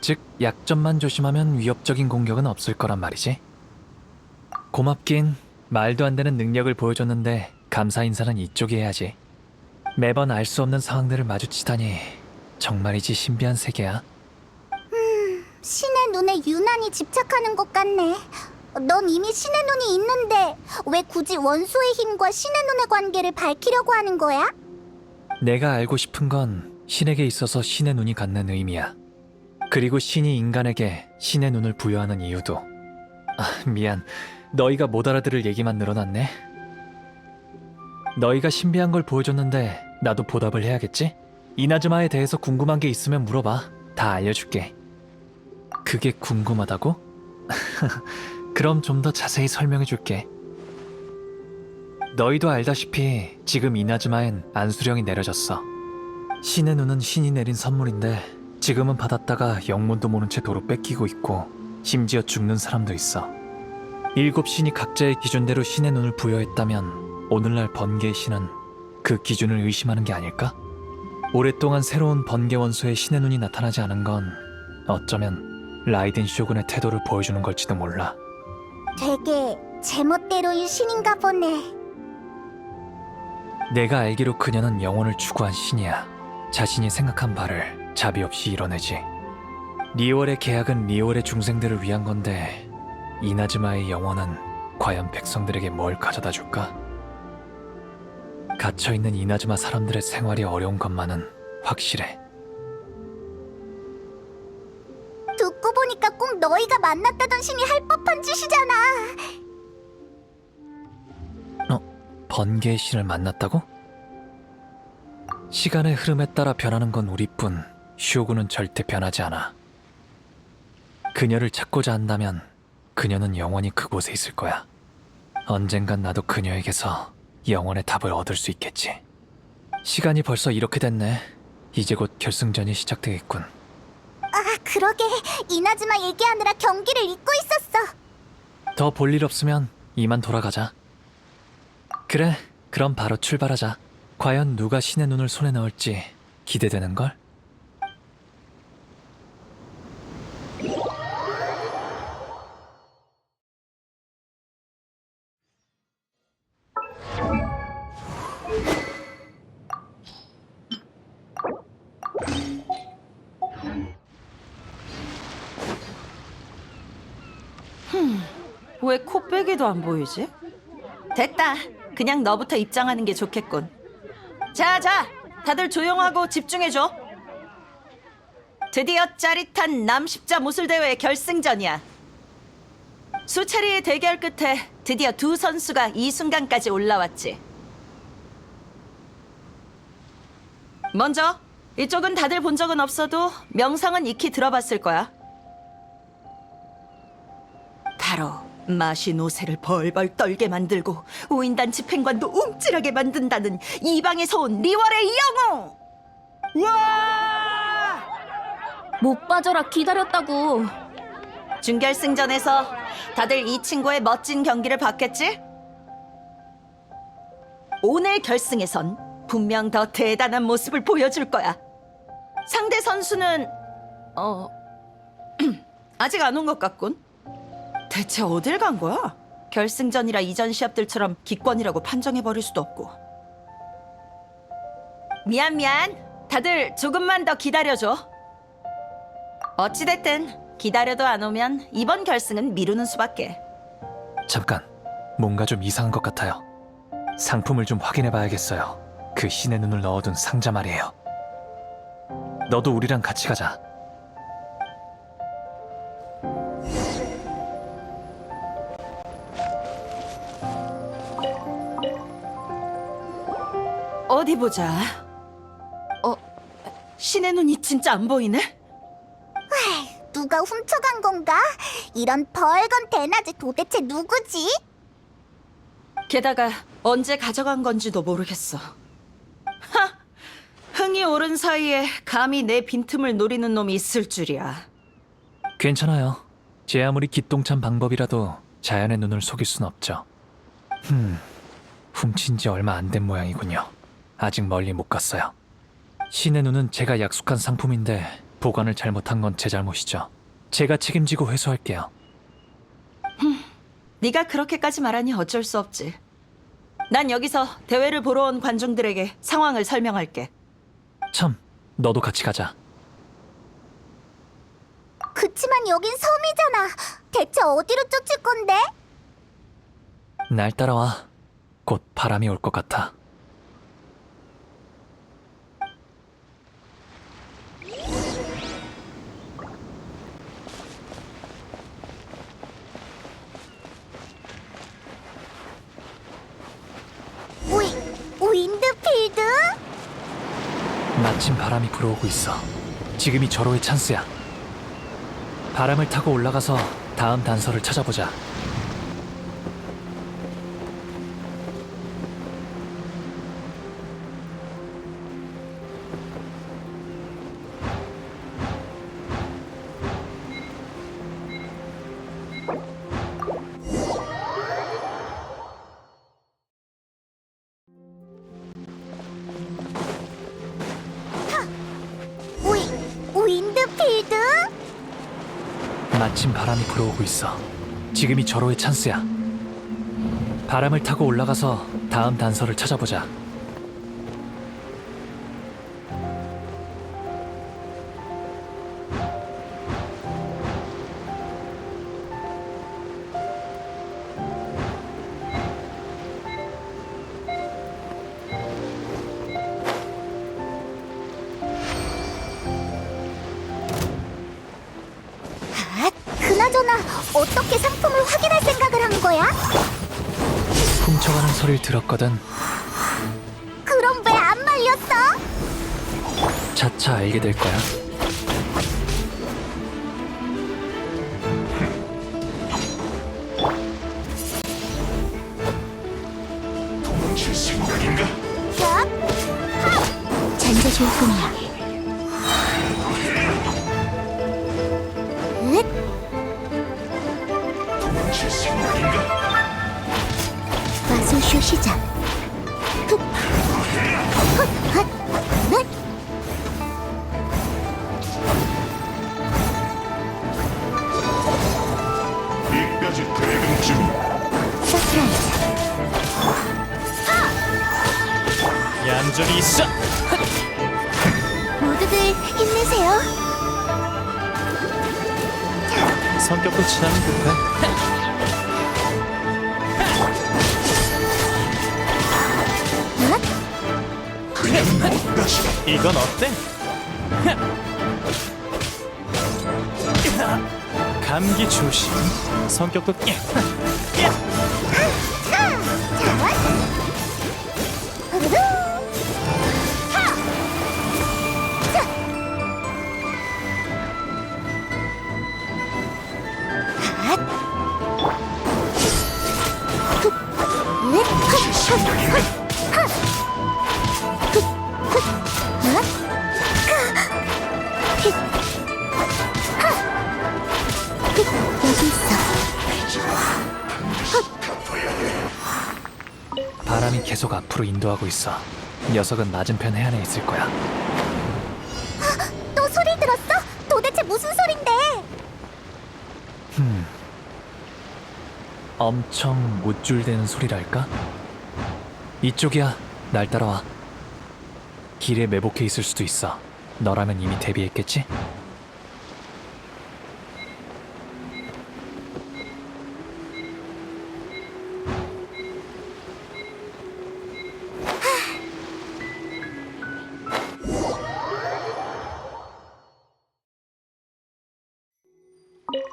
즉, 약점만 조심하면 위협적인 공격은 없을 거란 말이지. 고맙긴 말도 안 되는 능력을 보여줬는데 감사 인사는 이쪽이 해야지. 매번 알 수 없는 상황들을 마주치다니 정말이지 신비한 세계야. 신의 눈에 유난히 집착하는 것 같네. 넌 이미 신의 눈이 있는데 왜 굳이 원소의 힘과 신의 눈의 관계를 밝히려고 하는 거야? 내가 알고 싶은 건 신에게 있어서 신의 눈이 갖는 의미야. 그리고 신이 인간에게 신의 눈을 부여하는 이유도. 미안. 너희가 못 알아들을 얘기만 늘어났네. 너희가 신비한 걸 보여줬는데 나도 보답을 해야겠지? 이나즈마에 대해서 궁금한 게 있으면 물어봐. 다 알려줄게. 그게 궁금하다고? 그럼 좀 더 자세히 설명해줄게. 너희도 알다시피 지금 이나즈마엔 안수령이 내려졌어. 신의 눈은 신이 내린 선물인데 지금은 받았다가 영문도 모른 채 도로 뺏기고 있고 심지어 죽는 사람도 있어. 7신이 각자의 기준대로 신의 눈을 부여했다면 오늘날 번개의 신은 그 기준을 의심하는 게 아닐까? 오랫동안 새로운 번개 원소의 신의 눈이 나타나지 않은 건 어쩌면 라이덴 쇼군의 태도를 보여주는 걸지도 몰라. 되게 제멋대로인 신인가 보네. 내가 알기로 그녀는 영혼을 추구한 신이야. 자신이 생각한 바를 자비 없이 이뤄내지. 리월의 계약은 리월의 중생들을 위한 건데 이나즈마의 영혼은 과연 백성들에게 뭘 가져다 줄까? 갇혀있는 이나즈마 사람들의 생활이 어려운 것만은 확실해. 듣고 보니까 꼭 너희가 만났다던 신이 할 법한 짓이잖아. 번개의 신을 만났다고? 시간의 흐름에 따라 변하는 건 우리뿐 쇼군은 절대 변하지 않아. 그녀를 찾고자 한다면 그녀는 영원히 그곳에 있을 거야. 언젠간 나도 그녀에게서 영원의 답을 얻을 수 있겠지. 시간이 벌써 이렇게 됐네. 이제 곧 결승전이 시작되겠군. 그러게 이나즈마 얘기하느라 경기를 잊고 있었어. 더 볼 일 없으면 이만 돌아가자. 그래, 그럼 바로 출발하자. 과연 누가 신의 눈을 손에 넣을지 기대되는걸? 왜 코빼기도 안 보이지? 됐다. 그냥 너부터 입장하는 게 좋겠군. 자, 다들 조용하고 집중해줘. 드디어 짜릿한 남십자 무술대회 결승전이야. 수차례의 대결 끝에 드디어 두 선수가 이 순간까지 올라왔지. 먼저 이쪽은 다들 본 적은 없어도 명상은 익히 들어봤을 거야. 바로 마시노새를 벌벌 떨게 만들고 오인단 집행관도 움찔하게 만든다는 이방에서 온 리월의 영웅! 와! 못 빠져라 기다렸다고. 준결승전에서 다들 이 친구의 멋진 경기를 봤겠지? 오늘 결승에선 분명 더 대단한 모습을 보여줄 거야. 상대 선수는 아직 안 온 것 같군. 대체 어딜 간 거야? 결승전이라 이전 시합들처럼 기권이라고 판정해버릴 수도 없고. 미안. 다들 조금만 더 기다려줘. 어찌됐든 기다려도 안 오면 이번 결승은 미루는 수밖에. 잠깐, 뭔가 좀 이상한 것 같아요. 상품을 좀 확인해봐야겠어요. 그 신의 눈을 넣어둔 상자 말이에요. 너도 우리랑 같이 가자. 어디 보자. 신의 눈이 진짜 안 보이네? 누가 훔쳐간 건가? 이런 벌건 대낮에 도대체 누구지? 게다가 언제 가져간 건지도 모르겠어. 흥이 오른 사이에 감히 내 빈틈을 노리는 놈이 있을 줄이야. 괜찮아요. 제 아무리 기똥찬 방법이라도 자연의 눈을 속일 순 없죠. 훔친 지 얼마 안 된 모양이군요. 아직 멀리 못 갔어요. 신의 눈은 제가 약속한 상품인데 보관을 잘못한 건 제 잘못이죠. 제가 책임지고 회수할게요. 네가 그렇게까지 말하니 어쩔 수 없지. 난 여기서 대회를 보러 온 관중들에게 상황을 설명할게. 참, 너도 같이 가자. 그치만 여긴 섬이잖아. 대체 어디로 쫓을 건데? 날 따라와. 곧 바람이 올 것 같아. 윈드필드? 마침 바람이 불어오고 있어. 지금이 절호의 찬스야. 바람을 타고 올라가서 다음 단서를 찾아보자. 윈드필드? 마침 바람이 불어오고 있어. 지금이 절호의 찬스야. 바람을 타고 올라가서 다음 단서를 찾아보자. 그나저나 어떻게 상품을 확인할 생각을 한 거야? 훔쳐가는 소리를 들었거든. 그럼 왜 안 말렸어? 차차 알게 될 거야. 도망칠 생각인가? 잔재주일 뿐이야. 도망칠 생각인가? 마술쇼 시작. 흑. 헛, 헛, 넷. 이까지 대금쯤 서프라이즈. 얌전히 있어. 모두들 힘내세요. 성격도 친하면 급해. 이건 어때? 감기 조심. 성격도 여기 있어. 바람이 계속 앞으로 인도하고 있어. 녀석은 맞은편 해안에 있을 거야. 또 소리 들었어? 도대체 무슨 소린데? 엄청 못줄대는 소리랄까? 이쪽이야. 날 따라와. 길에 매복해 있을 수도 있어. 너라면 이미 대비했겠지?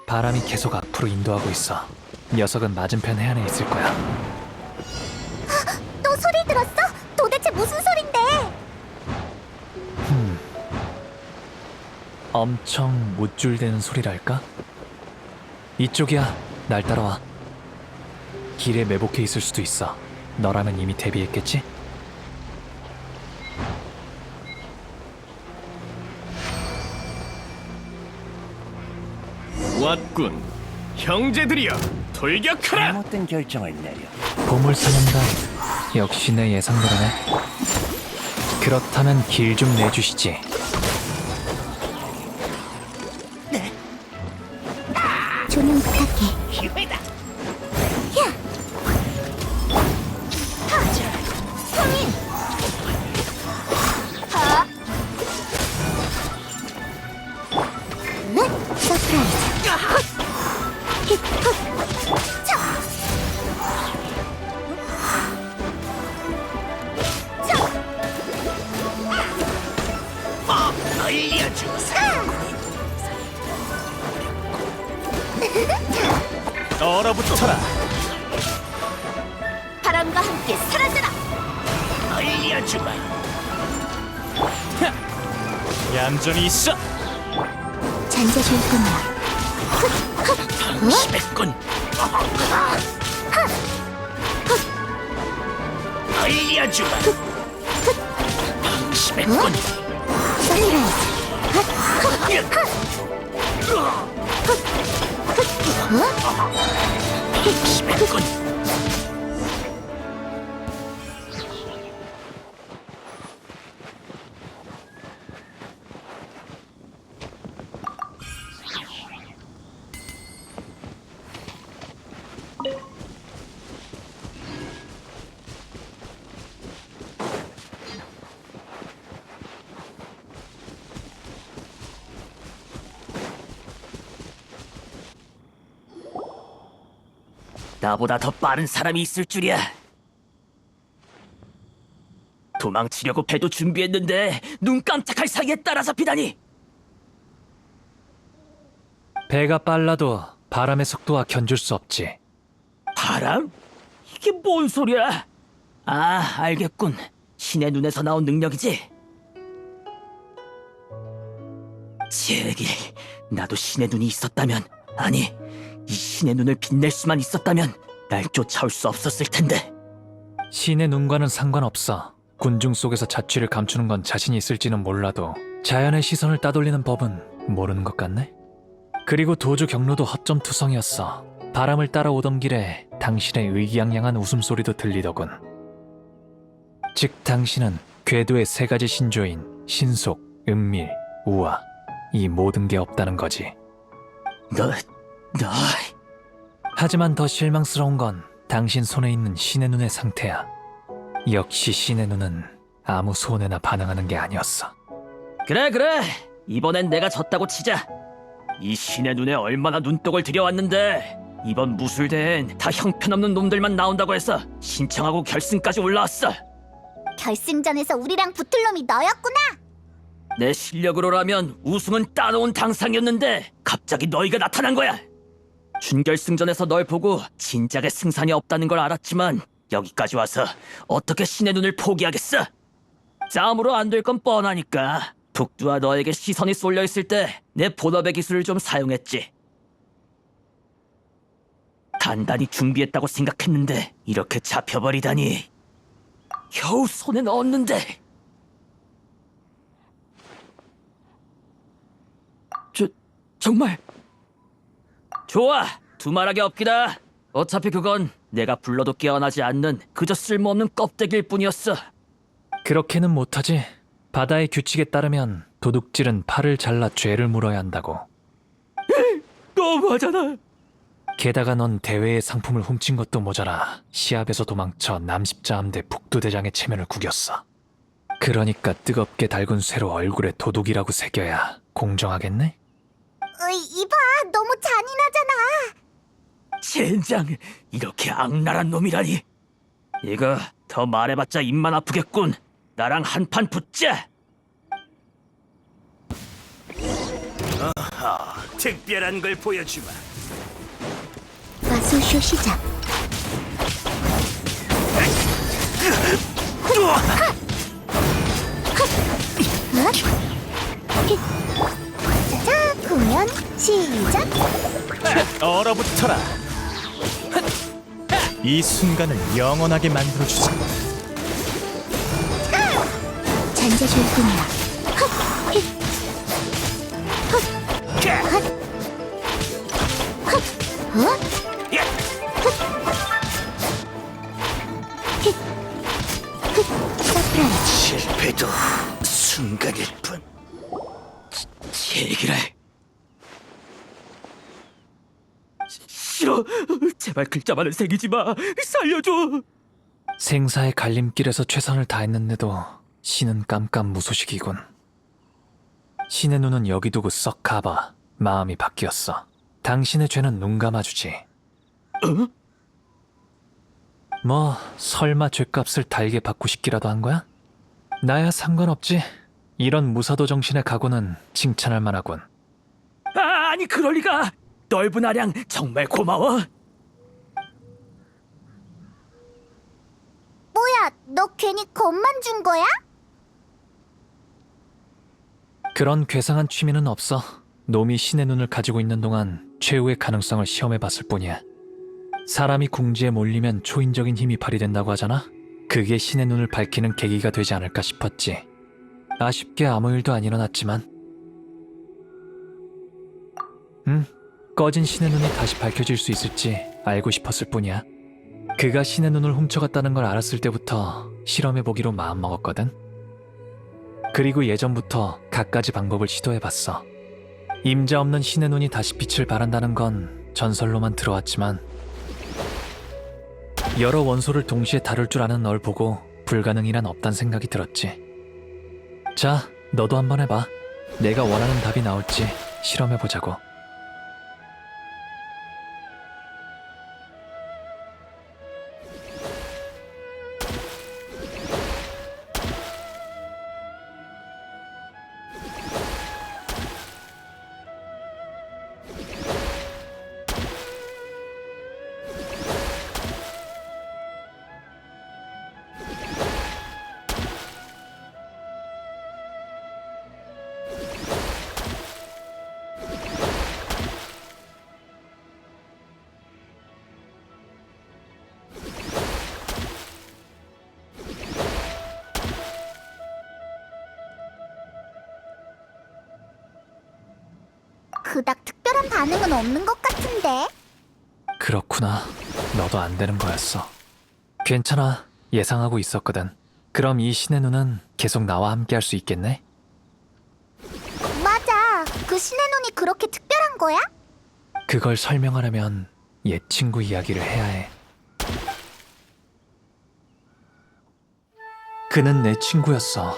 바람이 계속 앞으로 인도하고 있어. 녀석은 맞은편 해안에 있을 거야. 또 소리 들었어? 도대체 무슨 소린데? 엄청 못줄대는 소리랄까? 이쪽이야. 날 따라와. 길에 매복해 있을 수도 있어. 너라면 이미 대비했겠지? 왔군. 형제들이여, 돌격하라! 잘못된 결정을 내려. 보물사냥단. 역시 내 예상대로네. 그렇다면 길 좀 내주시지. 조명 부탁해. 얼어붙어라. 바람과 함께 사라져라. 얌전히 있어. 잔재주일 뿐이야. 심했군. 알려주마. 심했군. 심했군. 나보다 더 빠른 사람이 있을 줄이야. 도망치려고 배도 준비했는데 눈 깜짝할 사이에 따라잡히다니. 배가 빨라도 바람의 속도와 견줄 수 없지. 바람? 이게 뭔 소리야? 아, 알겠군. 신의 눈에서 나온 능력이지? 제길, 나도 신의 눈이 있었다면, 아니, 이 신의 눈을 빛낼 수만 있었다면 날 쫓아올 수 없었을 텐데. 신의 눈과는 상관없어. 군중 속에서 자취를 감추는 건 자신이 있을지는 몰라도 자연의 시선을 따돌리는 법은 모르는 것 같네. 그리고 도주 경로도 허점투성이었어. 바람을 따라오던 길에 당신의 의기양양한 웃음소리도 들리더군. 즉 당신은 궤도의 세 가지 신조인 신속, 은밀, 우화, 이 모든 게 없다는 거지. 너... 하지만 더 실망스러운 건 당신 손에 있는 신의 눈의 상태야. 역시 신의 눈은 아무 손해나 반응하는 게 아니었어. 그래. 이번엔 내가 졌다고 치자. 이 신의 눈에 얼마나 눈독을 들여왔는데 이번 무술대엔 다 형편없는 놈들만 나온다고 해서 신청하고 결승까지 올라왔어. 결승전에서 우리랑 붙을 놈이 너였구나. 내 실력으로라면 우승은 따놓은 당상이었는데 갑자기 너희가 나타난 거야. 준결승전에서 널 보고 진작에 승산이 없다는 걸 알았지만 여기까지 와서 어떻게 신의 눈을 포기하겠어? 싸움으로 안 될 건 뻔하니까 북두와 너에게 시선이 쏠려 있을 때 내 본업의 기술을 좀 사용했지. 단단히 준비했다고 생각했는데 이렇게 잡혀버리다니. 겨우 손에 넣었는데. 정말? 좋아, 두말하게 없기다. 어차피 그건 내가 불러도 깨어나지 않는 그저 쓸모없는 껍데기일 뿐이었어. 그렇게는 못하지. 바다의 규칙에 따르면 도둑질은 팔을 잘라 죄를 물어야 한다고. 너무하잖아. 게다가 넌 대회의 상품을 훔친 것도 모자라 시합에서 도망쳐 남십자함대 북두대장의 체면을 구겼어. 그러니까 뜨겁게 달군 쇠로 얼굴에 도둑이라고 새겨야 공정하겠네? 이봐, 너무 잔인하잖아. 젠장, 이렇게 악랄한 놈이라니. 이거 더 말해봤자 입만 아프겠군. 나랑 한판 붙자. 특별한 걸 보여주마. 마술쇼 시작. 자, 공연 시작. 얼어붙어라. 이 순간을 영원하게 만들어주지. 잔재주일 뿐이야. 실패도 순간일 뿐. 제기랄. 싫어. 제발 글자만은 새기지 마. 살려줘. 생사의 갈림길에서 최선을 다했는데도 신은 깜깜무소식이군. 신의 눈은 여기 두고 썩 가봐. 마음이 바뀌었어. 당신의 죄는 눈 감아주지. 뭐 설마 죄값을 달게 받고 싶기라도 한 거야? 나야 상관없지. 이런 무사도 정신의 각오는 칭찬할 만하군. 아니 그럴 리가. 넓은 아량 정말 고마워. 뭐야, 너 괜히 겁만 준 거야? 그런 괴상한 취미는 없어. 놈이 신의 눈을 가지고 있는 동안 최후의 가능성을 시험해봤을 뿐이야. 사람이 궁지에 몰리면 초인적인 힘이 발휘된다고 하잖아? 그게 신의 눈을 밝히는 계기가 되지 않을까 싶었지. 아쉽게 아무 일도 안 일어났지만. 꺼진 신의 눈이 다시 밝혀질 수 있을지 알고 싶었을 뿐이야. 그가 신의 눈을 훔쳐갔다는 걸 알았을 때부터 실험해보기로 마음먹었거든. 그리고 예전부터 갖가지 방법을 시도해봤어. 임자 없는 신의 눈이 다시 빛을 발한다는 건 전설로만 들어왔지만 여러 원소를 동시에 다룰 줄 아는 널 보고 불가능이란 없단 생각이 들었지. 자, 너도 한번 해봐. 내가 원하는 답이 나올지 실험해보자고. 그닥 특별한 반응은 없는 것 같은데. 그렇구나. 너도 안 되는 거였어. 괜찮아. 예상하고 있었거든. 그럼 이 신의 눈은 계속 나와 함께 할 수 있겠네? 맞아. 그 신의 눈이 그렇게 특별한 거야? 그걸 설명하려면 옛 친구 이야기를 해야 해. 그는 내 친구였어.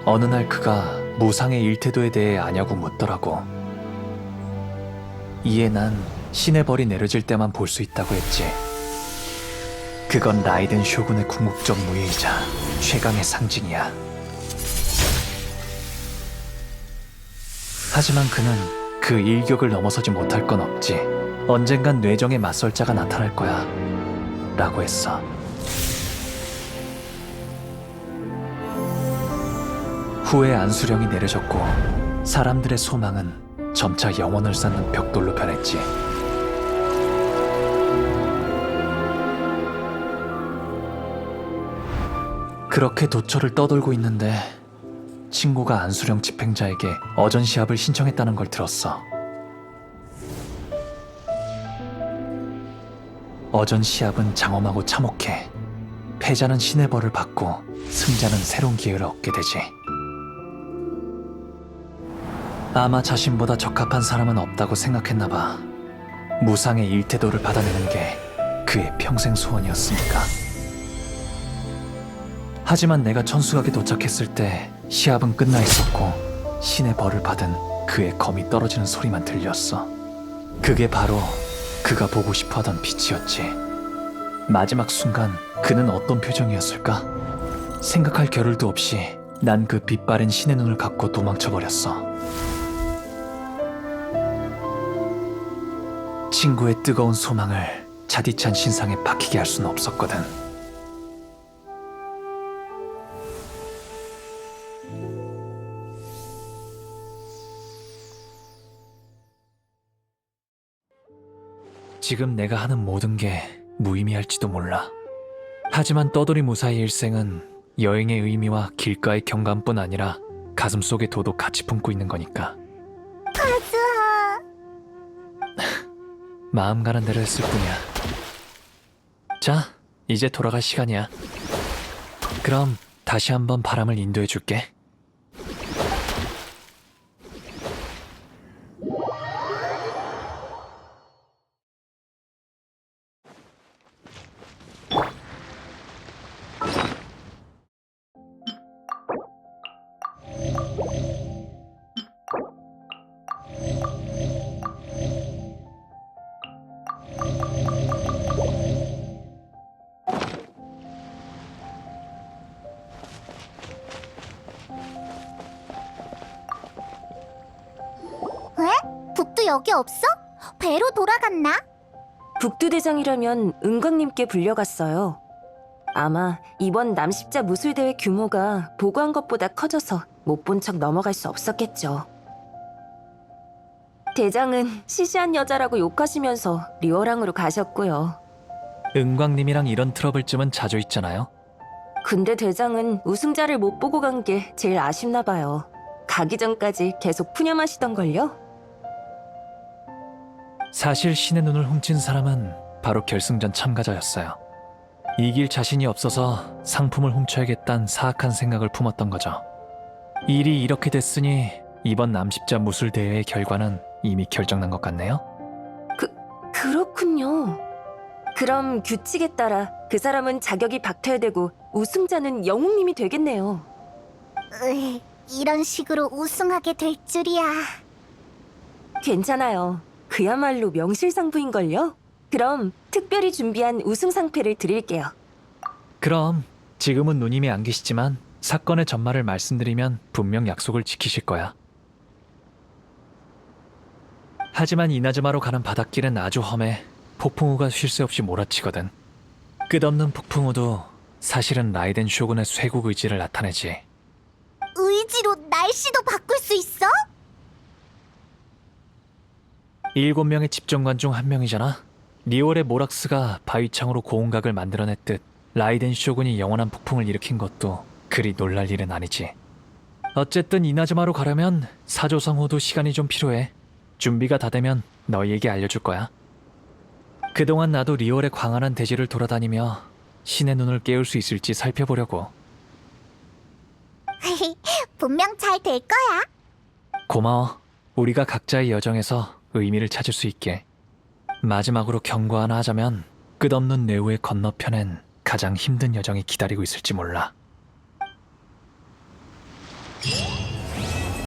어느 날 그가 무상의 일태도에 대해 아냐고 묻더라고. 이에 난 신의 벌이 내려질 때만 볼 수 있다고 했지. 그건 라이덴 쇼군의 궁극적 무예이자 최강의 상징이야. 하지만 그는 그 일격을 넘어서지 못할 건 없지. 언젠간 뇌정에 맞설 자가 나타날 거야. 라고 했어. 후에 안수령이 내려졌고 사람들의 소망은 점차 영혼을 쌓는 벽돌로 변했지. 그렇게 도처를 떠돌고 있는데 친구가 안수령 집행자에게 어전 시합을 신청했다는 걸 들었어. 어전 시합은 장엄하고 참혹해. 패자는 신의 벌을 받고 승자는 새로운 기회를 얻게 되지. 아마 자신보다 적합한 사람은 없다고 생각했나 봐. 무상의 일태도를 받아내는 게 그의 평생 소원이었으니까. 하지만 내가 천수각에 도착했을 때 시합은 끝나 있었고 신의 벌을 받은 그의 검이 떨어지는 소리만 들렸어. 그게 바로 그가 보고 싶어하던 빛이었지. 마지막 순간 그는 어떤 표정이었을까? 생각할 겨를도 없이 난 그 빛바랜 신의 눈을 갖고 도망쳐버렸어. 친구의 뜨거운 소망을 차디찬 신상에 박히게 할 수는 없었거든. 지금 내가 하는 모든 게 무의미할지도 몰라. 하지만 떠돌이 무사의 일생은 여행의 의미와 길가의 경감뿐 아니라 가슴속의 도도 같이 품고 있는 거니까. 카즈하. 마음 가는 대로 했을 뿐이야. 자, 이제 돌아갈 시간이야. 그럼 다시 한번 바람을 인도해 줄게. 여기 없어? 배로 돌아갔나? 북두대장이라면 은광님께 불려갔어요. 아마 이번 남십자 무술대회 규모가 보고한 것보다 커져서 못 본 척 넘어갈 수 없었겠죠. 대장은 시시한 여자라고 욕하시면서 리워랑으로 가셨고요. 은광님이랑 이런 트러블쯤은 자주 있잖아요. 근데 대장은 우승자를 못 보고 간 게 제일 아쉽나 봐요. 가기 전까지 계속 푸념하시던걸요? 사실 신의 눈을 훔친 사람은 바로 결승전 참가자였어요. 이길 자신이 없어서 상품을 훔쳐야겠다는 사악한 생각을 품었던 거죠. 일이 이렇게 됐으니 이번 남십자 무술대회의 결과는 이미 결정난 것 같네요. 그렇군요. 그럼 규칙에 따라 그 사람은 자격이 박탈되고 우승자는 영웅님이 되겠네요. 이런 식으로 우승하게 될 줄이야. 괜찮아요. 그야말로 명실상부인걸요? 그럼 특별히 준비한 우승 상패를 드릴게요. 그럼 지금은 누님이 안 계시지만 사건의 전말을 말씀드리면 분명 약속을 지키실 거야. 하지만 이나즈마로 가는 바닷길은 아주 험해 폭풍우가 쉴 새 없이 몰아치거든. 끝없는 폭풍우도 사실은 라이덴 쇼군의 쇄국 의지를 나타내지. 의지로 날씨도 바꿀 수 있어? 7명의 집정관 중 한 명이잖아. 리월의 모락스가 바위창으로 고운각을 만들어냈듯 라이덴 쇼군이 영원한 폭풍을 일으킨 것도 그리 놀랄 일은 아니지. 어쨌든 이나즈마로 가려면 사조성호도 시간이 좀 필요해. 준비가 다 되면 너희에게 알려줄 거야. 그동안 나도 리월의 광활한 대지를 돌아다니며 신의 눈을 깨울 수 있을지 살펴보려고. 분명 잘 될 거야. 고마워. 우리가 각자의 여정에서 의미를 찾을 수 있게. 마지막으로 경고 하나 하자면 끝없는 네오의 건너편엔 가장 힘든 여정이 기다리고 있을지 몰라.